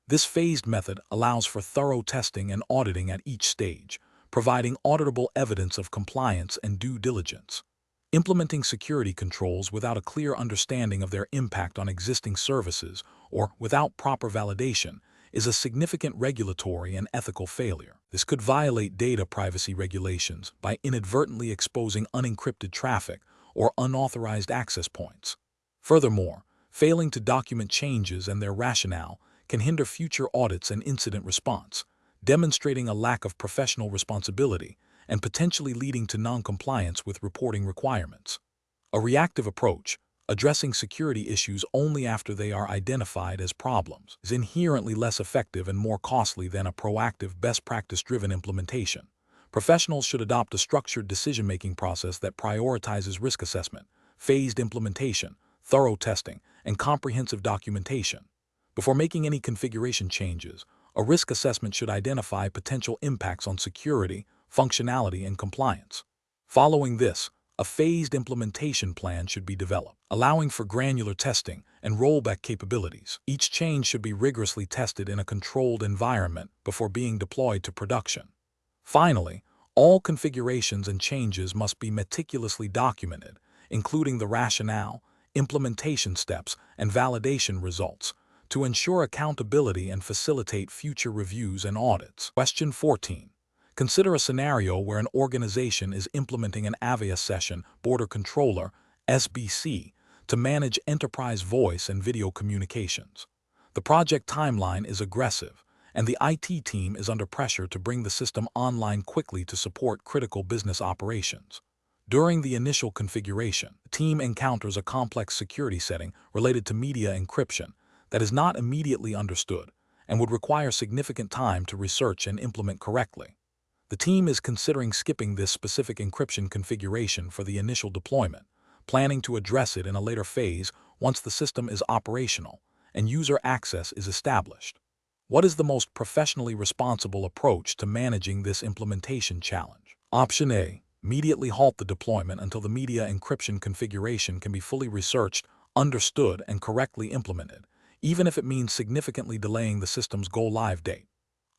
Speaker 1: This phased method allows for thorough testing and auditing at each stage, providing auditable evidence of compliance and due diligence. Implementing security controls without a clear understanding of their impact on existing services or without proper validation is a significant regulatory and ethical failure. This could violate data privacy regulations by inadvertently exposing unencrypted traffic or unauthorized access points. Furthermore, failing to document changes and their rationale can hinder future audits and incident response, demonstrating a lack of professional responsibility and potentially leading to non-compliance with reporting requirements. A reactive approach, addressing security issues only after they are identified as problems, is inherently less effective and more costly than a proactive, best practice-driven implementation. Professionals should adopt a structured decision-making process that prioritizes risk assessment, phased implementation, thorough testing, and comprehensive documentation. Before making any configuration changes, a risk assessment should identify potential impacts on security, functionality, and compliance. Following this, A phased implementation plan should be developed, allowing for granular testing and rollback capabilities. Each change should be rigorously tested in a controlled environment before being deployed to production. Finally, all configurations and changes must be meticulously documented, including the rationale, implementation steps, and validation results, to ensure accountability and facilitate future reviews and audits. Question 14. Consider a scenario where an organization is implementing an Avaya Session Border Controller (SBC) to manage enterprise voice and video communications. The project timeline is aggressive, and the IT team is under pressure to bring the system online quickly to support critical business operations. During the initial configuration, the team encounters a complex security setting related to media encryption that is not immediately understood and would require significant time to research and implement correctly. The team is considering skipping this specific encryption configuration for the initial deployment, planning to address it in a later phase once the system is operational and user access is established. What is the most professionally responsible approach to managing this implementation challenge? Option A. Immediately halt the deployment until the media encryption configuration can be fully researched, understood, and correctly implemented, even if it means significantly delaying the system's go-live date.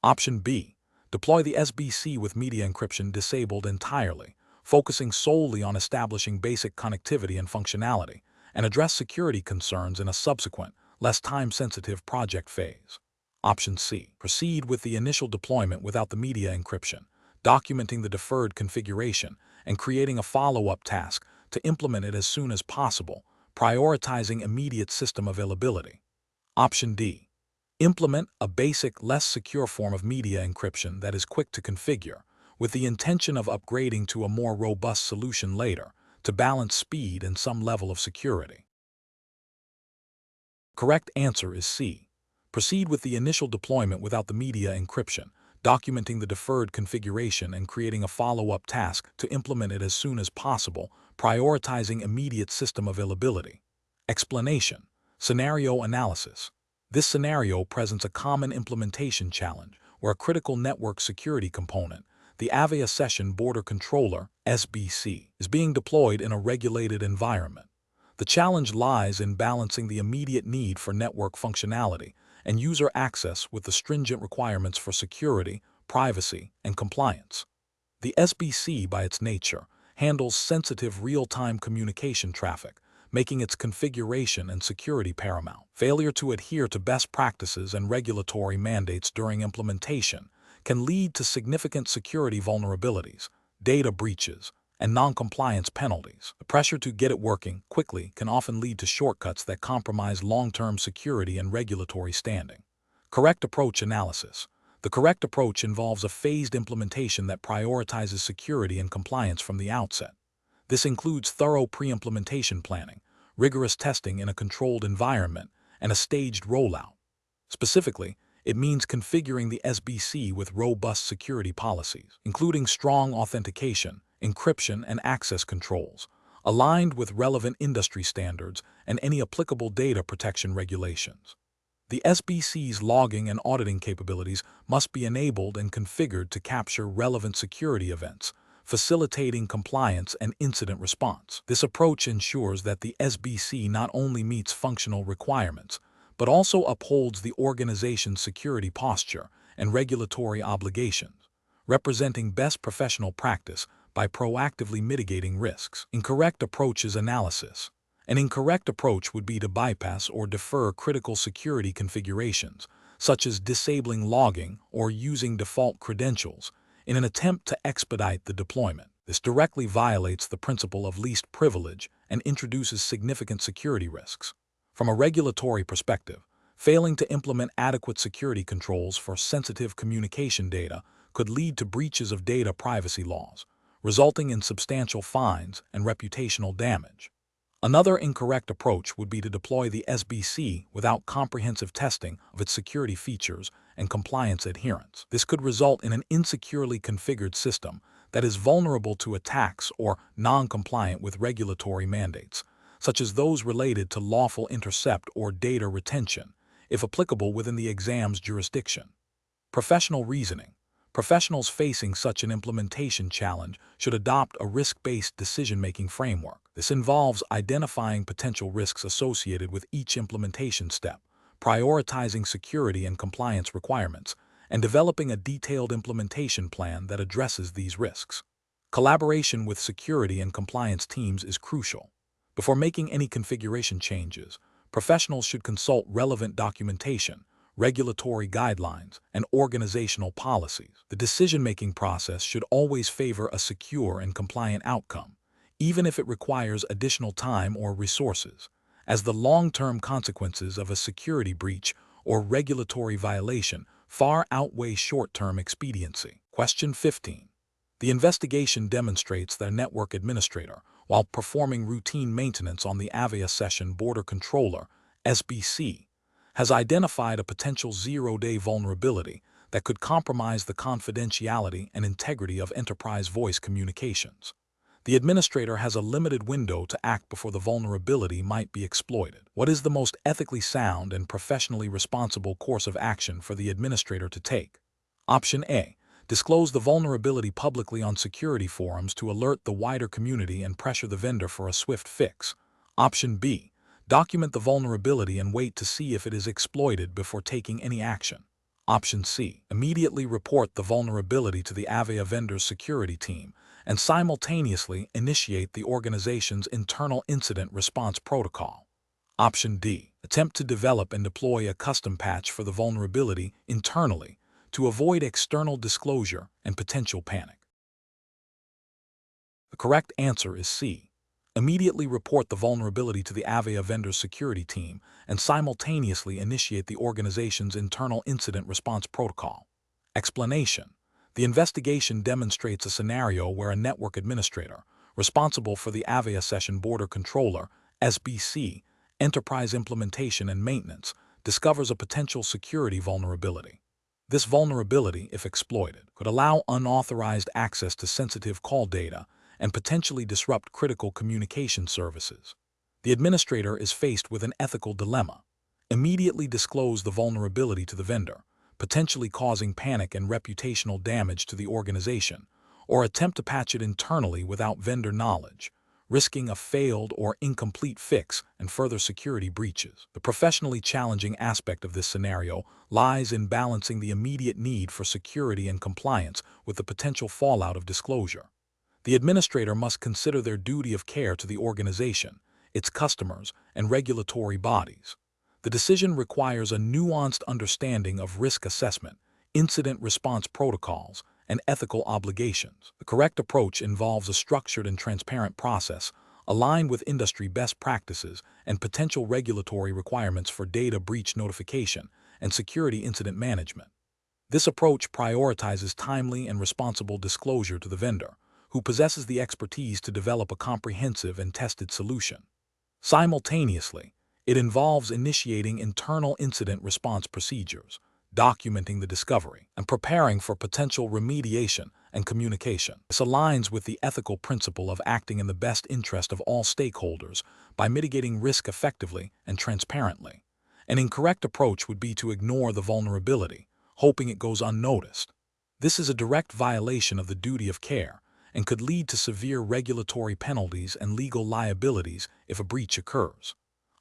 Speaker 1: Option B. Deploy the SBC with media encryption disabled entirely, focusing solely on establishing basic connectivity and functionality, and address security concerns in a subsequent, less time-sensitive project phase. Option C. Proceed with the initial deployment without the media encryption, documenting the deferred configuration and creating a follow-up task to implement it as soon as possible, prioritizing immediate system availability. Option D. Implement a basic, less secure form of media encryption that is quick to configure, with the intention of upgrading to a more robust solution later to balance speed and some level of security. Correct answer is C. Proceed with the initial deployment without the media encryption, documenting the deferred configuration and creating a follow-up task to implement it as soon as possible, prioritizing immediate system availability. Explanation. Scenario analysis. This scenario presents a common implementation challenge where a critical network security component, the Avaya Session Border Controller (SBC), is being deployed in a regulated environment. The challenge lies in balancing the immediate need for network functionality and user access with the stringent requirements for security, privacy, and compliance. The SBC, by its nature, handles sensitive real-time communication traffic, making its configuration and security paramount. Failure to adhere to best practices and regulatory mandates during implementation can lead to significant security vulnerabilities, data breaches, and non-compliance penalties. The pressure to get it working quickly can often lead to shortcuts that compromise long-term security and regulatory standing. Correct approach analysis. The correct approach involves a phased implementation that prioritizes security and compliance from the outset. This includes thorough pre-implementation planning, rigorous testing in a controlled environment, and a staged rollout. Specifically, it means configuring the SBC with robust security policies, including strong authentication, encryption, and access controls, aligned with relevant industry standards and any applicable data protection regulations. The SBC's logging and auditing capabilities must be enabled and configured to capture relevant security events, facilitating compliance and incident response. This approach ensures that the SBC not only meets functional requirements, but also upholds the organization's security posture and regulatory obligations, representing best professional practice by proactively mitigating risks. Incorrect approaches analysis. An incorrect approach would be to bypass or defer critical security configurations, such as disabling logging or using default credentials, in an attempt to expedite the deployment. This directly violates the principle of least privilege and introduces significant security risks. From a regulatory perspective, failing to implement adequate security controls for sensitive communication data could lead to breaches of data privacy laws, resulting in substantial fines and reputational damage. Another incorrect approach would be to deploy the SBC without comprehensive testing of its security features and compliance adherence. This could result in an insecurely configured system that is vulnerable to attacks or non-compliant with regulatory mandates, such as those related to lawful intercept or data retention, if applicable within the exam's jurisdiction. Professional reasoning. Professionals facing such an implementation challenge should adopt a risk-based decision-making framework. This involves identifying potential risks associated with each implementation step, prioritizing security and compliance requirements, and developing a detailed implementation plan that addresses these risks. Collaboration with security and compliance teams is crucial. Before making any configuration changes, professionals should consult relevant documentation, regulatory guidelines, and organizational policies. The decision-making process should always favor a secure and compliant outcome, even if it requires additional time or resources, as the long-term consequences of a security breach or regulatory violation far outweigh short-term expediency. Question 15. The investigation demonstrates that a network administrator, while performing routine maintenance on the Avaya Session Border Controller, SBC, has identified a potential zero-day vulnerability that could compromise the confidentiality and integrity of enterprise voice communications. The administrator has a limited window to act before the vulnerability might be exploited. What is the most ethically sound and professionally responsible course of action for the administrator to take? Option A. Disclose the vulnerability publicly on security forums to alert the wider community and pressure the vendor for a swift fix. Option B. Document the vulnerability and wait to see if it is exploited before taking any action. Option C. Immediately report the vulnerability to the Avaya vendor's security team and simultaneously initiate the organization's internal incident response protocol. Option D. Attempt to develop and deploy a custom patch for the vulnerability internally to avoid external disclosure and potential panic. The correct answer is C. Immediately report the vulnerability to the Avaya vendor's security team and simultaneously initiate the organization's internal incident response protocol. Explanation. The investigation demonstrates a scenario where a network administrator, responsible for the Avaya Session Border Controller, SBC, enterprise implementation and maintenance, discovers a potential security vulnerability. This vulnerability, if exploited, could allow unauthorized access to sensitive call data and potentially disrupt critical communication services. The administrator is faced with an ethical dilemma. Immediately disclose the vulnerability to the vendor, potentially causing panic and reputational damage to the organization, or attempt to patch it internally without vendor knowledge, risking a failed or incomplete fix and further security breaches. The professionally challenging aspect of this scenario lies in balancing the immediate need for security and compliance with the potential fallout of disclosure. The administrator must consider their duty of care to the organization, its customers, and regulatory bodies. The decision requires a nuanced understanding of risk assessment, incident response protocols, and ethical obligations. The correct approach involves a structured and transparent process, aligned with industry best practices and potential regulatory requirements for data breach notification and security incident management. This approach prioritizes timely and responsible disclosure to the vendor, who possesses the expertise to develop a comprehensive and tested solution. Simultaneously, it involves initiating internal incident response procedures, documenting the discovery, and preparing for potential remediation and communication. This aligns with the ethical principle of acting in the best interest of all stakeholders by mitigating risk effectively and transparently. An incorrect approach would be to ignore the vulnerability, hoping it goes unnoticed. This is a direct violation of the duty of care and could lead to severe regulatory penalties and legal liabilities if a breach occurs.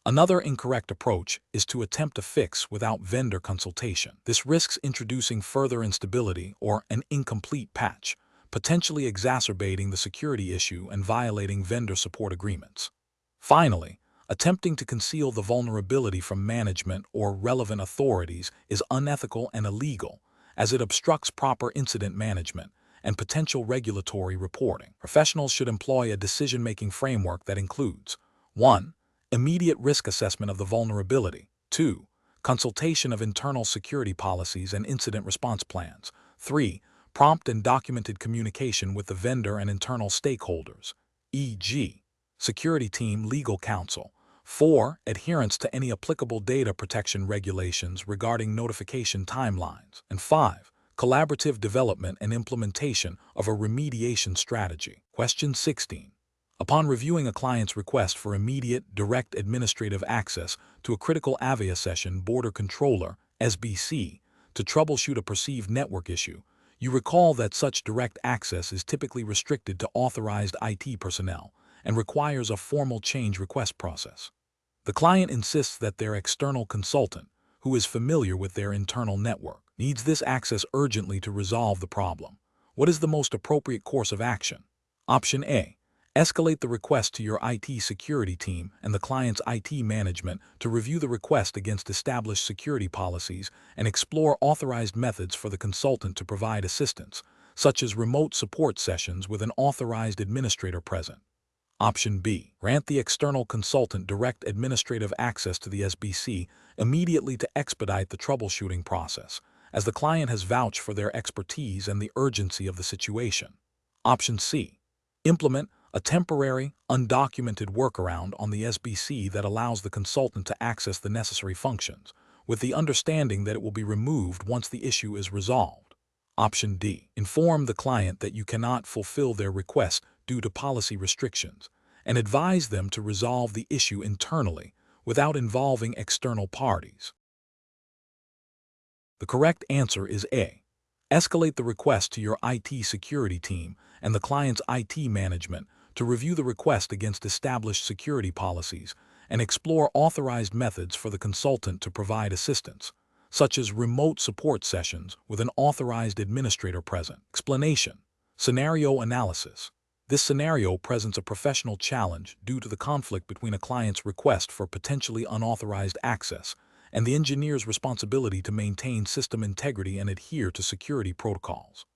Speaker 1: Another incorrect approach is to attempt a fix without vendor consultation. This risks introducing further instability or an incomplete patch, potentially exacerbating the security issue and violating vendor support agreements. Finally, attempting to conceal the vulnerability from management or relevant authorities is unethical and illegal, as it obstructs proper incident management and potential regulatory reporting. Professionals should employ a decision-making framework that includes 1. Immediate risk assessment of the vulnerability. 2. Consultation of internal security policies and incident response plans. 3. Prompt and documented communication with the vendor and internal stakeholders, e.g., security team, legal counsel. 4. Adherence to any applicable data protection regulations regarding notification timelines. And 5. Collaborative development and implementation of a remediation strategy. Question 16. Upon reviewing a client's request for immediate, direct administrative access to a critical Avaya Session Border Controller, SBC, to troubleshoot a perceived network issue, You recall that such direct access is typically restricted to authorized IT personnel and requires a formal change request process. The client insists that their external consultant, who is familiar with their internal network, needs this access urgently to resolve the problem. What is the most appropriate course of action? Option A. Escalate the request to your IT security team and the client's IT management to review the request against established security policies and explore authorized methods for the consultant to provide assistance, such as remote support sessions with an authorized administrator present. Option B. Grant the external consultant direct administrative access to the SBC immediately to expedite the troubleshooting process, as the client has vouched for their expertise and the urgency of the situation. Option C. Implement a temporary, undocumented workaround on the SBC that allows the consultant to access the necessary functions, with the understanding that it will be removed once the issue is resolved. Option D. Inform the client that you cannot fulfill their request due to policy restrictions, and advise them to resolve the issue internally without involving external parties. The correct answer is A. Escalate the request to your IT security team and the client's IT management to review the request against established security policies and explore authorized methods for the consultant to provide assistance, such as remote support sessions with an authorized administrator present. Explanation. Scenario analysis. This scenario presents a professional challenge due to the conflict between a client's request for potentially unauthorized access and the engineer's responsibility to maintain system integrity and adhere to security protocols.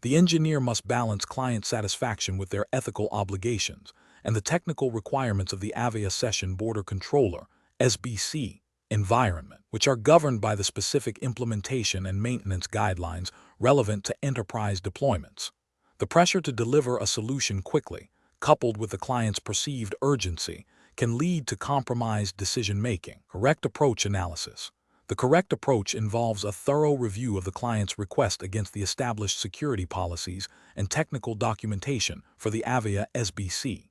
Speaker 1: The engineer must balance client satisfaction with their ethical obligations and the technical requirements of the Avaya Session Border Controller (SBC) environment, which are governed by the specific implementation and maintenance guidelines relevant to enterprise deployments. The pressure to deliver a solution quickly, coupled with the client's perceived urgency, can lead to compromised decision-making. Correct approach analysis. The correct approach involves a thorough review of the client's request against the established security policies and technical documentation for the Avaya SBC.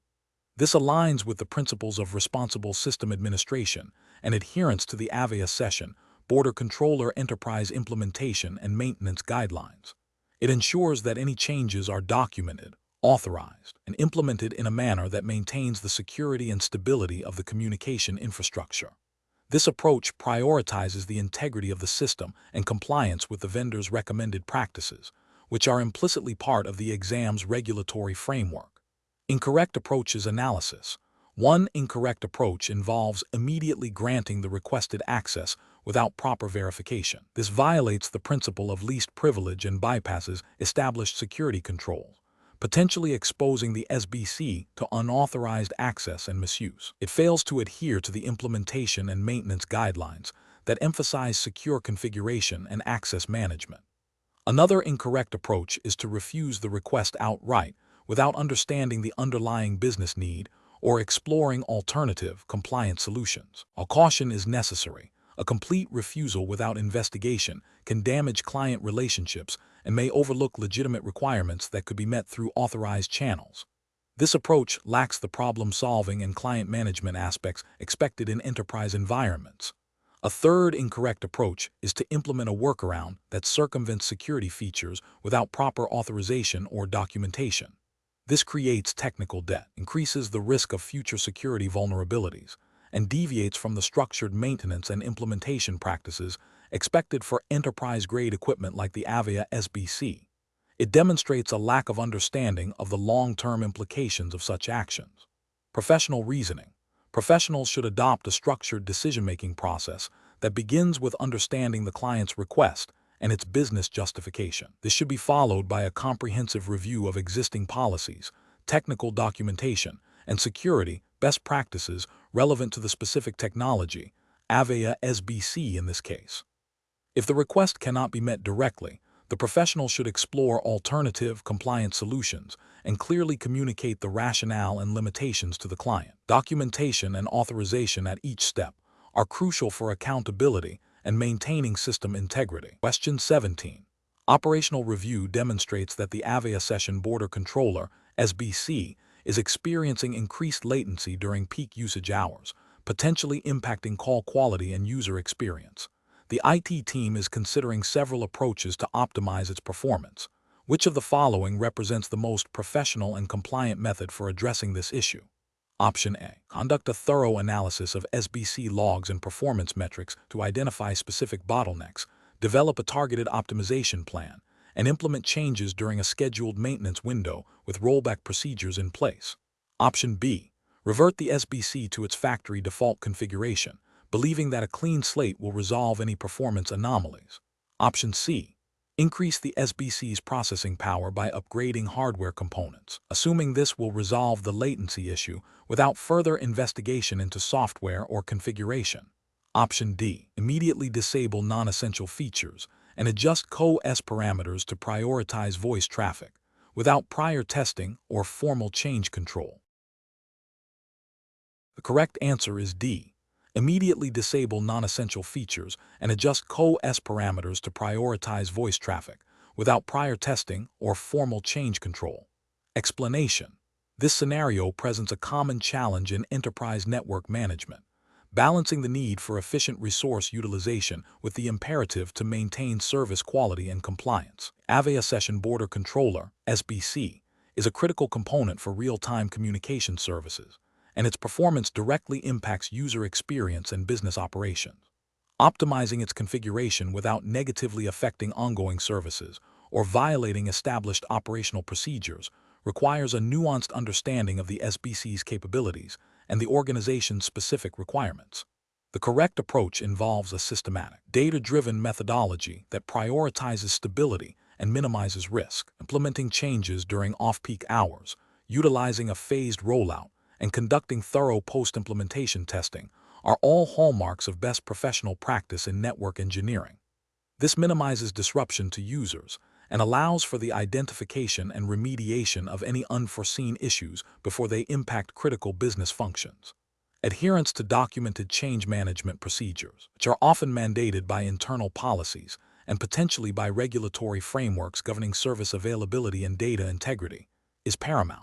Speaker 1: This aligns with the principles of responsible system administration and adherence to the Avaya Session Border Controller Enterprise Implementation and Maintenance Guidelines. It ensures that any changes are documented, authorized, and implemented in a manner that maintains the security and stability of the communication infrastructure. This approach prioritizes the integrity of the system and compliance with the vendor's recommended practices, which are implicitly part of the exam's regulatory framework. Incorrect approaches analysis. One incorrect approach involves immediately granting the requested access without proper verification. This violates the principle of least privilege and bypasses established security controls, potentially exposing the SBC to unauthorized access and misuse. It fails to adhere to the implementation and maintenance guidelines that emphasize secure configuration and access management. Another incorrect approach is to refuse the request outright without understanding the underlying business need or exploring alternative compliance solutions. A caution is necessary. A complete refusal without investigation can damage client relationships and may overlook legitimate requirements that could be met through authorized channels. This approach lacks the problem-solving and client management aspects expected in enterprise environments. A third incorrect approach is to implement a workaround that circumvents security features without proper authorization or documentation. This creates technical debt, increases the risk of future security vulnerabilities, and deviates from the structured maintenance and implementation practices expected for enterprise-grade equipment like the Avaya SBC. It demonstrates a lack of understanding of the long-term implications of such actions. Professional reasoning. Professionals should adopt a structured decision-making process that begins with understanding the client's request and its business justification. This should be followed by a comprehensive review of existing policies, technical documentation, and security best practices relevant to the specific technology, Avaya SBC in this case. If the request cannot be met directly, the professional should explore alternative compliance solutions and clearly communicate the rationale and limitations to the client. Documentation and authorization at each step are crucial for accountability and maintaining system integrity. Question 17. Operational review demonstrates that the Avaya Session Border Controller, SBC, is experiencing increased latency during peak usage hours, potentially impacting call quality and user experience. The IT team is considering several approaches to optimize its performance. Which of the following represents the most professional and compliant method for addressing this issue? Option A. Conduct a thorough analysis of SBC logs and performance metrics to identify specific bottlenecks, develop a targeted optimization plan, and implement changes during a scheduled maintenance window with rollback procedures in place. Option B. Revert the SBC to its factory default configuration, believing that a clean slate will resolve any performance anomalies. Option C. Increase the SBC's processing power by upgrading hardware components, assuming this will resolve the latency issue without further investigation into software or configuration. Option D. Immediately disable non-essential features and adjust CoS parameters to prioritize voice traffic, without prior testing or formal change control. The correct answer is D. Immediately disable non-essential features and adjust CoS parameters to prioritize voice traffic, without prior testing or formal change control. Explanation. This scenario presents a common challenge in enterprise network management, balancing the need for efficient resource utilization with the imperative to maintain service quality and compliance. Avaya Session Border Controller, SBC, is a critical component for real-time communication services, and its performance directly impacts user experience and business operations. Optimizing its configuration without negatively affecting ongoing services or violating established operational procedures requires a nuanced understanding of the SBC's capabilities and the organization's specific requirements. The correct approach involves a systematic, data-driven methodology that prioritizes stability and minimizes risk, implementing changes during off-peak hours, utilizing a phased rollout, and conducting thorough post-implementation testing are all hallmarks of best professional practice in network engineering. This minimizes disruption to users and allows for the identification and remediation of any unforeseen issues before they impact critical business functions. Adherence to documented change management procedures, which are often mandated by internal policies and potentially by regulatory frameworks governing service availability and data integrity, is paramount.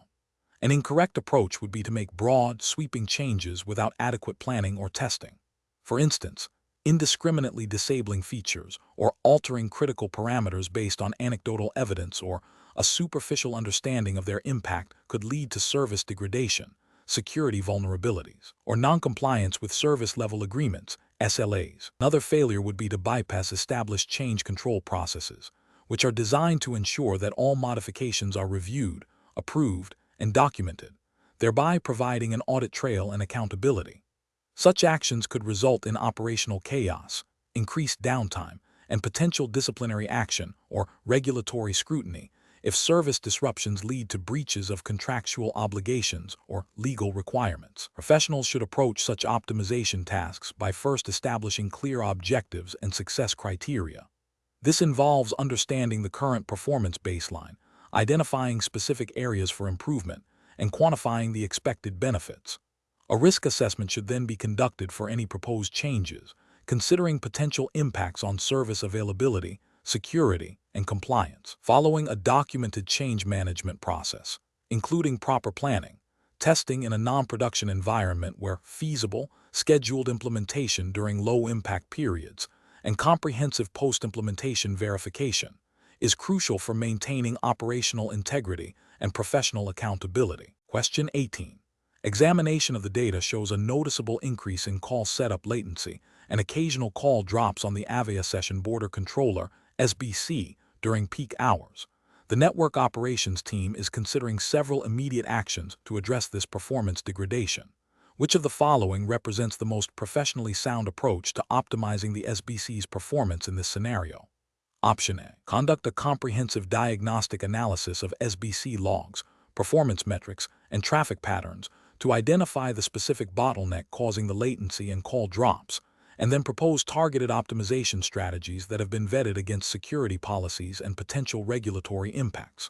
Speaker 1: An incorrect approach would be to make broad, sweeping changes without adequate planning or testing. For instance, indiscriminately disabling features or altering critical parameters based on anecdotal evidence or a superficial understanding of their impact could lead to service degradation, security vulnerabilities, or noncompliance with service-level agreements, SLAs. Another failure would be to bypass established change control processes, which are designed to ensure that all modifications are reviewed, approved, and documented, thereby providing an audit trail and accountability. Such actions could result in operational chaos, increased downtime, and potential disciplinary action or regulatory scrutiny if service disruptions lead to breaches of contractual obligations or legal requirements. Professionals should approach such optimization tasks by first establishing clear objectives and success criteria. This involves understanding the current performance baseline, identifying specific areas for improvement, and quantifying the expected benefits. A risk assessment should then be conducted for any proposed changes, considering potential impacts on service availability, security, and compliance. Following a documented change management process, including proper planning, testing in a non-production environment where feasible, scheduled implementation during low-impact periods, and comprehensive post-implementation verification, is crucial for maintaining operational integrity and professional accountability. Question 18. Examination of the data shows a noticeable increase in call setup latency and occasional call drops on the Avaya Session Border Controller, SBC, during peak hours. The network operations team is considering several immediate actions to address this performance degradation. Which of the following represents the most professionally sound approach to optimizing the SBC's performance in this scenario? Option A. Conduct a comprehensive diagnostic analysis of SBC logs, performance metrics, and traffic patterns to identify the specific bottleneck causing the latency and call drops, and then propose targeted optimization strategies that have been vetted against security policies and potential regulatory impacts.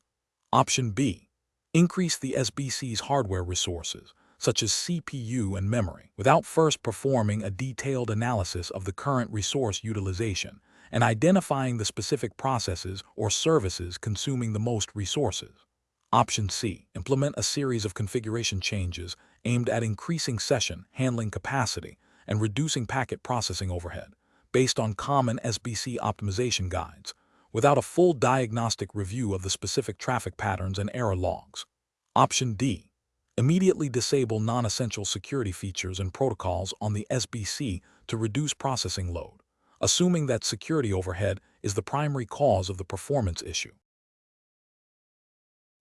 Speaker 1: Option B. Increase the SBC's hardware resources, such as CPU and memory, without first performing a detailed analysis of the current resource utilization and identifying the specific processes or services consuming the most resources. Option C. Implement a series of configuration changes aimed at increasing session handling capacity and reducing packet processing overhead, based on common SBC optimization guides, without a full diagnostic review of the specific traffic patterns and error logs. Option D. Immediately disable non-essential security features and protocols on the SBC to reduce processing load, assuming that security overhead is the primary cause of the performance issue.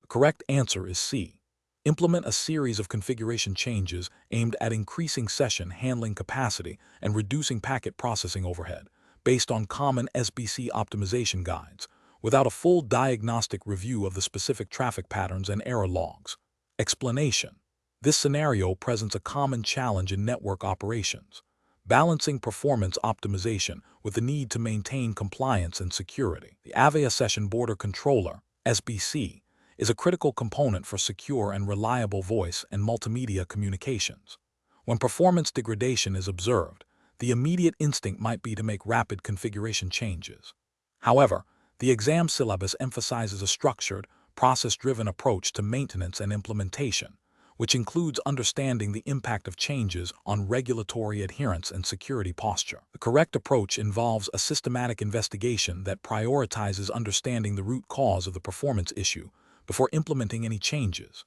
Speaker 1: The correct answer is C. Implement a series of configuration changes aimed at increasing session handling capacity and reducing packet processing overhead, based on common SBC optimization guides, without a full diagnostic review of the specific traffic patterns and error logs. Explanation. This scenario presents a common challenge in network operations, balancing performance optimization with the need to maintain compliance and security. The Avaya Session Border Controller, SBC, is a critical component for secure and reliable voice and multimedia communications. When performance degradation is observed, the immediate instinct might be to make rapid configuration changes. However, the exam syllabus emphasizes a structured, process-driven approach to maintenance and implementation, which includes understanding the impact of changes on regulatory adherence and security posture. The correct approach involves a systematic investigation that prioritizes understanding the root cause of the performance issue before implementing any changes.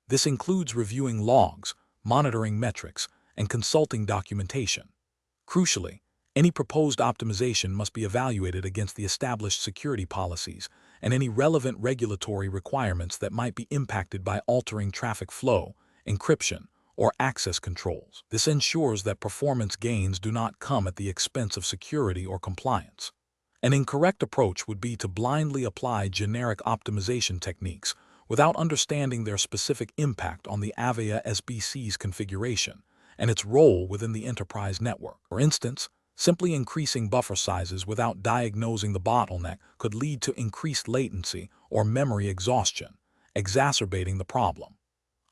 Speaker 1: This includes reviewing logs, monitoring metrics, and consulting documentation. Crucially, any proposed optimization must be evaluated against the established security policies and any relevant regulatory requirements that might be impacted by altering traffic flow, encryption, or access controls. This ensures that performance gains do not come at the expense of security or compliance. An incorrect approach would be to blindly apply generic optimization techniques without understanding their specific impact on the Avaya SBC's configuration and its role within the enterprise network. For instance, simply increasing buffer sizes without diagnosing the bottleneck could lead to increased latency or memory exhaustion, exacerbating the problem.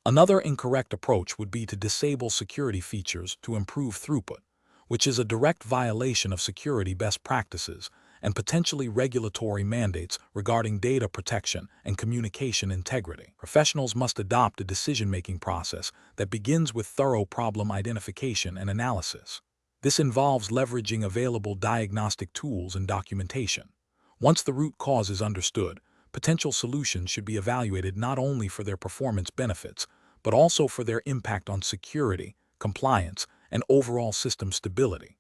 Speaker 1: Another incorrect approach would be to disable security features to improve throughput, which is a direct violation of security best practices and potentially regulatory mandates regarding data protection and communication integrity. Professionals must adopt a decision-making process that begins with thorough problem identification and analysis. This involves leveraging available diagnostic tools and documentation. Once the root cause is understood, potential solutions should be evaluated not only for their performance benefits, but also for their impact on security, compliance, and overall system stability.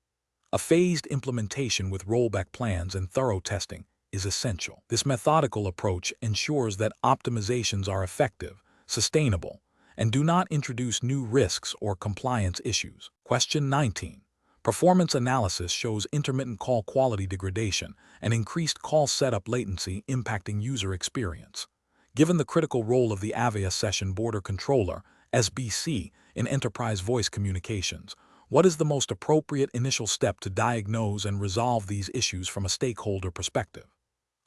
Speaker 1: A phased implementation with rollback plans and thorough testing is essential. This methodical approach ensures that optimizations are effective, sustainable, and do not introduce new risks or compliance issues. Question 19. Performance analysis shows intermittent call quality degradation and increased call setup latency impacting user experience. Given the critical role of the Avaya Session Border Controller, SBC, in enterprise voice communications, what is the most appropriate initial step to diagnose and resolve these issues from a stakeholder perspective?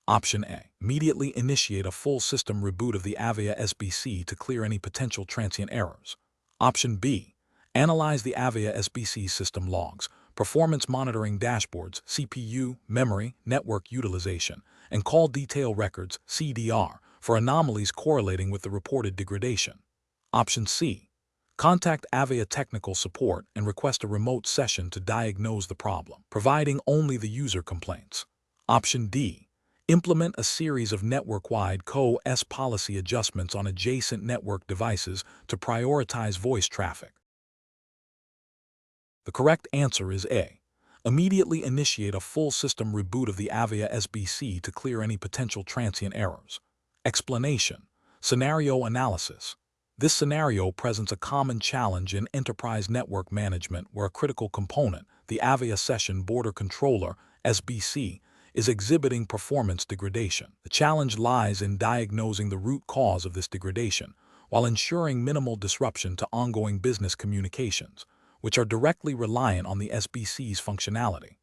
Speaker 1: Option A. Immediately initiate a full system reboot of the Avaya SBC to clear any potential transient errors. Option B. Analyze the Avaya SBC system logs, performance monitoring dashboards, CPU, memory, network utilization, and call detail records, CDR, for anomalies correlating with the reported degradation. Option C. Contact Avaya technical support and request a remote session to diagnose the problem, providing only the user complaints. Option D. Implement a series of network-wide CO-S policy adjustments on adjacent network devices to prioritize voice traffic. The correct answer is A. Immediately initiate a full system reboot of the Avaya SBC to clear any potential transient errors. Explanation. Scenario analysis. This scenario presents a common challenge in enterprise network management where a critical component, the Avaya Session Border Controller, SBC, is exhibiting performance degradation. The challenge lies in diagnosing the root cause of this degradation while ensuring minimal disruption to ongoing business communications, which are directly reliant on the SBC's functionality.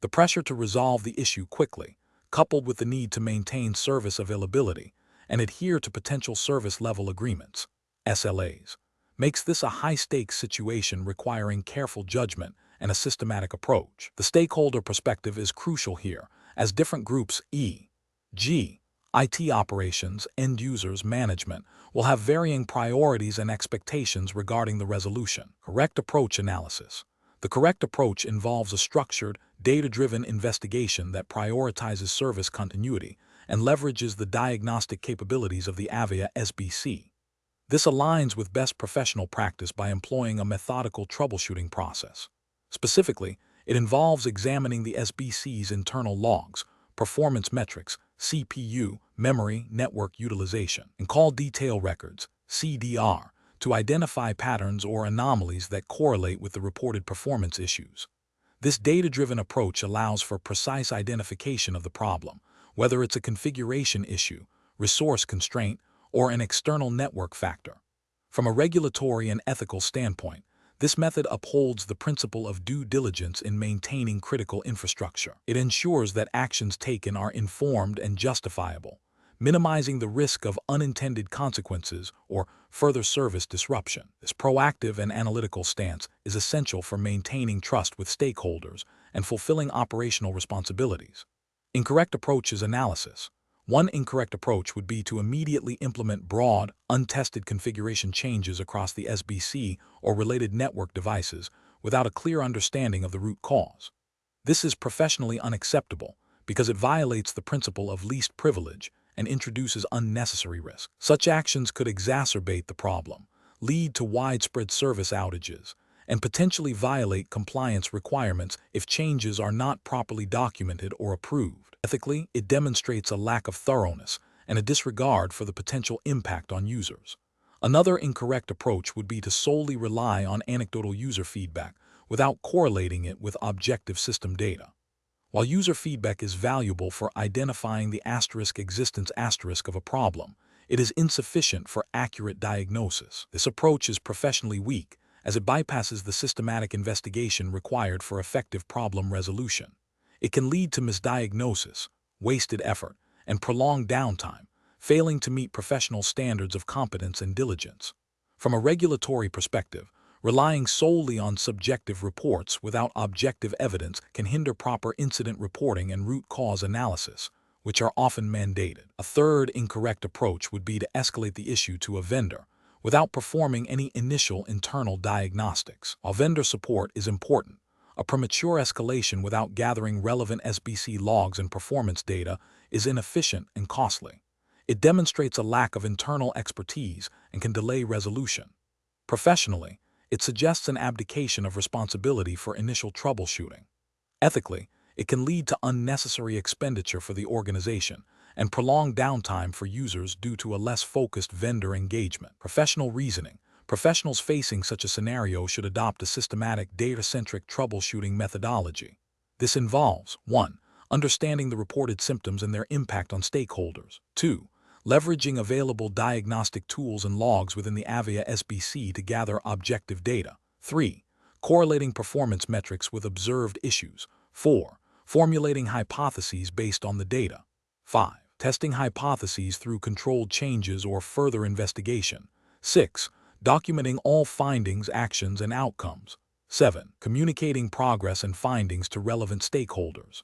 Speaker 1: The pressure to resolve the issue quickly, coupled with the need to maintain service availability and adhere to potential service level agreements, SLAs, makes this a high-stakes situation requiring careful judgment and a systematic approach. The stakeholder perspective is crucial here, as different groups e.g., IT operations, end users, management, will have varying priorities and expectations regarding the resolution. Correct approach analysis. The correct approach involves a structured, data-driven investigation that prioritizes service continuity and leverages the diagnostic capabilities of the Avaya SBC. This aligns with best professional practice by employing a methodical troubleshooting process. Specifically, it involves examining the SBC's internal logs, performance metrics, CPU, memory, network utilization, and call detail records, CDR, to identify patterns or anomalies that correlate with the reported performance issues. This data-driven approach allows for precise identification of the problem, whether it's a configuration issue, resource constraint, or an external network factor. From a regulatory and ethical standpoint, this method upholds the principle of due diligence in maintaining critical infrastructure. It ensures that actions taken are informed and justifiable, minimizing the risk of unintended consequences or further service disruption. This proactive and analytical stance is essential for maintaining trust with stakeholders and fulfilling operational responsibilities. Incorrect approach is analysis. One incorrect approach would be to immediately implement broad, untested configuration changes across the SBC or related network devices without a clear understanding of the root cause. This is professionally unacceptable because it violates the principle of least privilege and introduces unnecessary risk. Such actions could exacerbate the problem, lead to widespread service outages, and potentially violate compliance requirements if changes are not properly documented or approved. Ethically, it demonstrates a lack of thoroughness and a disregard for the potential impact on users. Another incorrect approach would be to solely rely on anecdotal user feedback without correlating it with objective system data. While user feedback is valuable for identifying the existence of a problem, it is insufficient for accurate diagnosis. This approach is professionally weak, as it bypasses the systematic investigation required for effective problem resolution. It can lead to misdiagnosis, wasted effort, and prolonged downtime, failing to meet professional standards of competence and diligence. From a regulatory perspective, relying solely on subjective reports without objective evidence can hinder proper incident reporting and root cause analysis, which are often mandated. A third incorrect approach would be to escalate the issue to a vendor without performing any initial internal diagnostics. While vendor support is important, a premature escalation without gathering relevant SBC logs and performance data is inefficient and costly. It demonstrates a lack of internal expertise and can delay resolution. Professionally, it suggests an abdication of responsibility for initial troubleshooting. Ethically, it can lead to unnecessary expenditure for the organization and prolonged downtime for users due to a less focused vendor engagement. Professional reasoning. Professionals facing such a scenario should adopt a systematic, data-centric troubleshooting methodology. This involves 1. Understanding the reported symptoms and their impact on stakeholders. 2. Leveraging available diagnostic tools and logs within the Avaya SBC to gather objective data. 3. Correlating performance metrics with observed issues. 4. Formulating hypotheses based on the data. 5. Testing hypotheses through controlled changes or further investigation. 6. Documenting all findings, actions, and outcomes. 7. Communicating progress and findings to relevant stakeholders.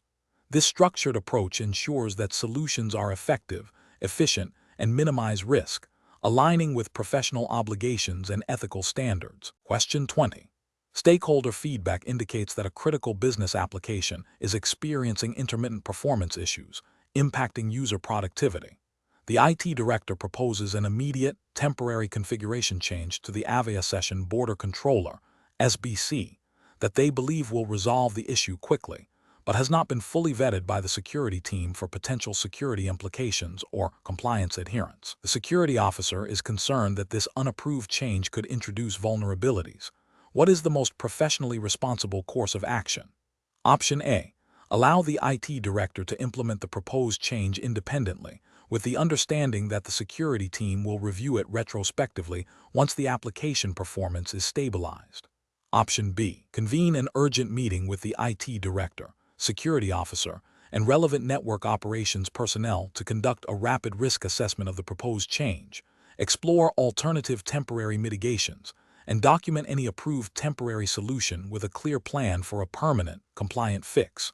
Speaker 1: This structured approach ensures that solutions are effective, efficient, and minimize risk, aligning with professional obligations and ethical standards. Question 20. Stakeholder feedback indicates that a critical business application is experiencing intermittent performance issues, impacting user productivity. The IT director proposes an immediate, temporary configuration change to the Avaya Session Border Controller, SBC, that they believe will resolve the issue quickly, but has not been fully vetted by the security team for potential security implications or compliance adherence. The security officer is concerned that this unapproved change could introduce vulnerabilities. What is the most professionally responsible course of action? Option A. Allow the IT director to implement the proposed change independently, with the understanding that the security team will review it retrospectively once the application performance is stabilized. Option B. Convene an urgent meeting with the IT director, security officer, and relevant network operations personnel to conduct a rapid risk assessment of the proposed change, explore alternative temporary mitigations, and document any approved temporary solution with a clear plan for a permanent, compliant fix.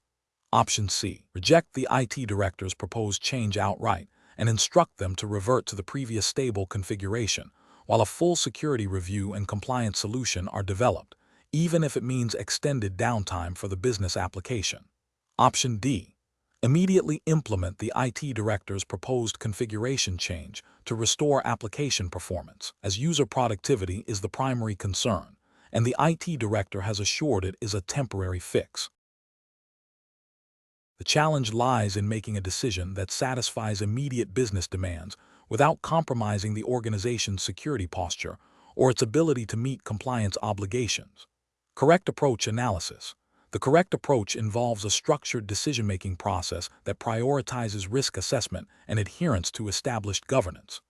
Speaker 1: Option C. Reject the IT director's proposed change outright and instruct them to revert to the previous stable configuration, while a full security review and compliance solution are developed, even if it means extended downtime for the business application. Option D. Immediately implement the IT director's proposed configuration change to restore application performance, as user productivity is the primary concern, and the IT director has assured it is a temporary fix. The challenge lies in making a decision that satisfies immediate business demands without compromising the organization's security posture or its ability to meet compliance obligations. Correct approach analysis. The correct approach involves a structured decision-making process that prioritizes risk assessment and adherence to established governance.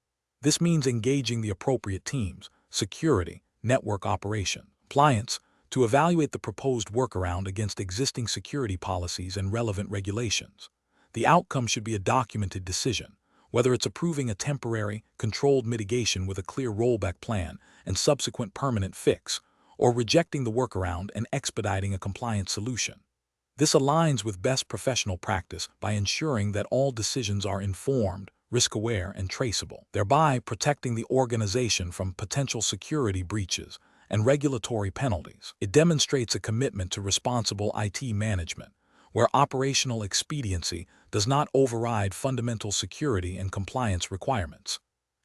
Speaker 1: This means engaging the appropriate teams, security, network operation, compliance, to evaluate the proposed workaround against existing security policies and relevant regulations. The outcome should be a documented decision, whether it's approving a temporary, controlled mitigation with a clear rollback plan and subsequent permanent fix, or rejecting the workaround and expediting a compliant solution. This aligns with best professional practice by ensuring that all decisions are informed, risk-aware, and traceable, thereby protecting the organization from potential security breaches and regulatory penalties. It demonstrates a commitment to responsible IT management, where operational expediency does not override fundamental security and compliance requirements.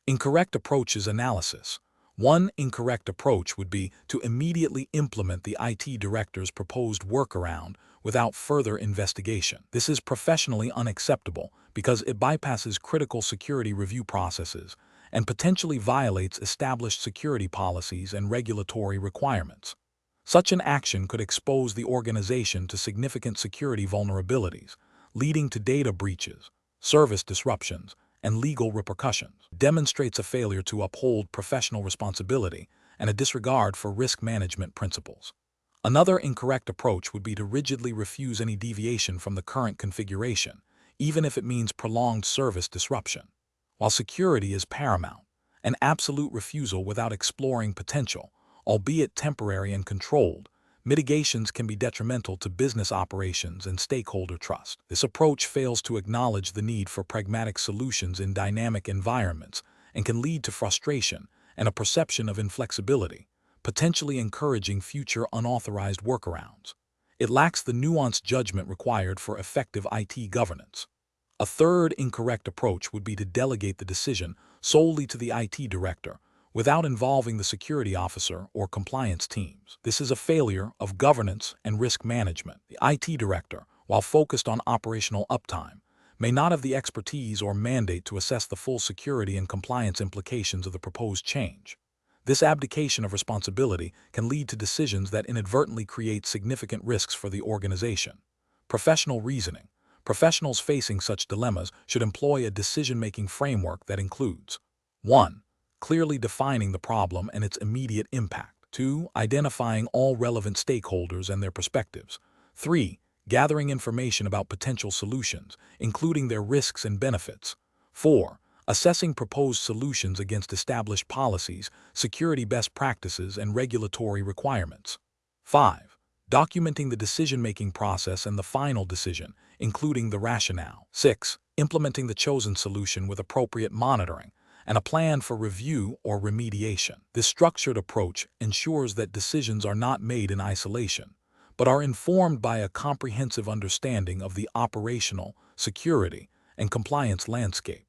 Speaker 1: Incorrect approaches analysis. One incorrect approach would be to immediately implement the IT director's proposed workaround without further investigation. This is professionally unacceptable because it bypasses critical security review processes and potentially violates established security policies and regulatory requirements. Such an action could expose the organization to significant security vulnerabilities, leading to data breaches, service disruptions, and legal repercussions. Demonstrates a failure to uphold professional responsibility and a disregard for risk management principles. Another incorrect approach would be to rigidly refuse any deviation from the current configuration, even if it means prolonged service disruption. While security is paramount, an absolute refusal without exploring potential, albeit temporary and controlled, mitigations can be detrimental to business operations and stakeholder trust. This approach fails to acknowledge the need for pragmatic solutions in dynamic environments and can lead to frustration and a perception of inflexibility, potentially encouraging future unauthorized workarounds. It lacks the nuanced judgment required for effective IT governance. A third incorrect approach would be to delegate the decision solely to the IT director, without involving the security officer or compliance teams. This is a failure of governance and risk management. The IT director, while focused on operational uptime, may not have the expertise or mandate to assess the full security and compliance implications of the proposed change. This abdication of responsibility can lead to decisions that inadvertently create significant risks for the organization. Professional reasoning. Professionals facing such dilemmas should employ a decision-making framework that includes 1. Clearly defining the problem and its immediate impact. 2. Identifying all relevant stakeholders and their perspectives. 3. Gathering information about potential solutions, including their risks and benefits. 4. Assessing proposed solutions against established policies, security best practices, and regulatory requirements. 5. Documenting the decision-making process and the final decision, including the rationale. 6. Implementing the chosen solution with appropriate monitoring and a plan for review or remediation. This structured approach ensures that decisions are not made in isolation, but are informed by a comprehensive understanding of the operational, security, and compliance landscape.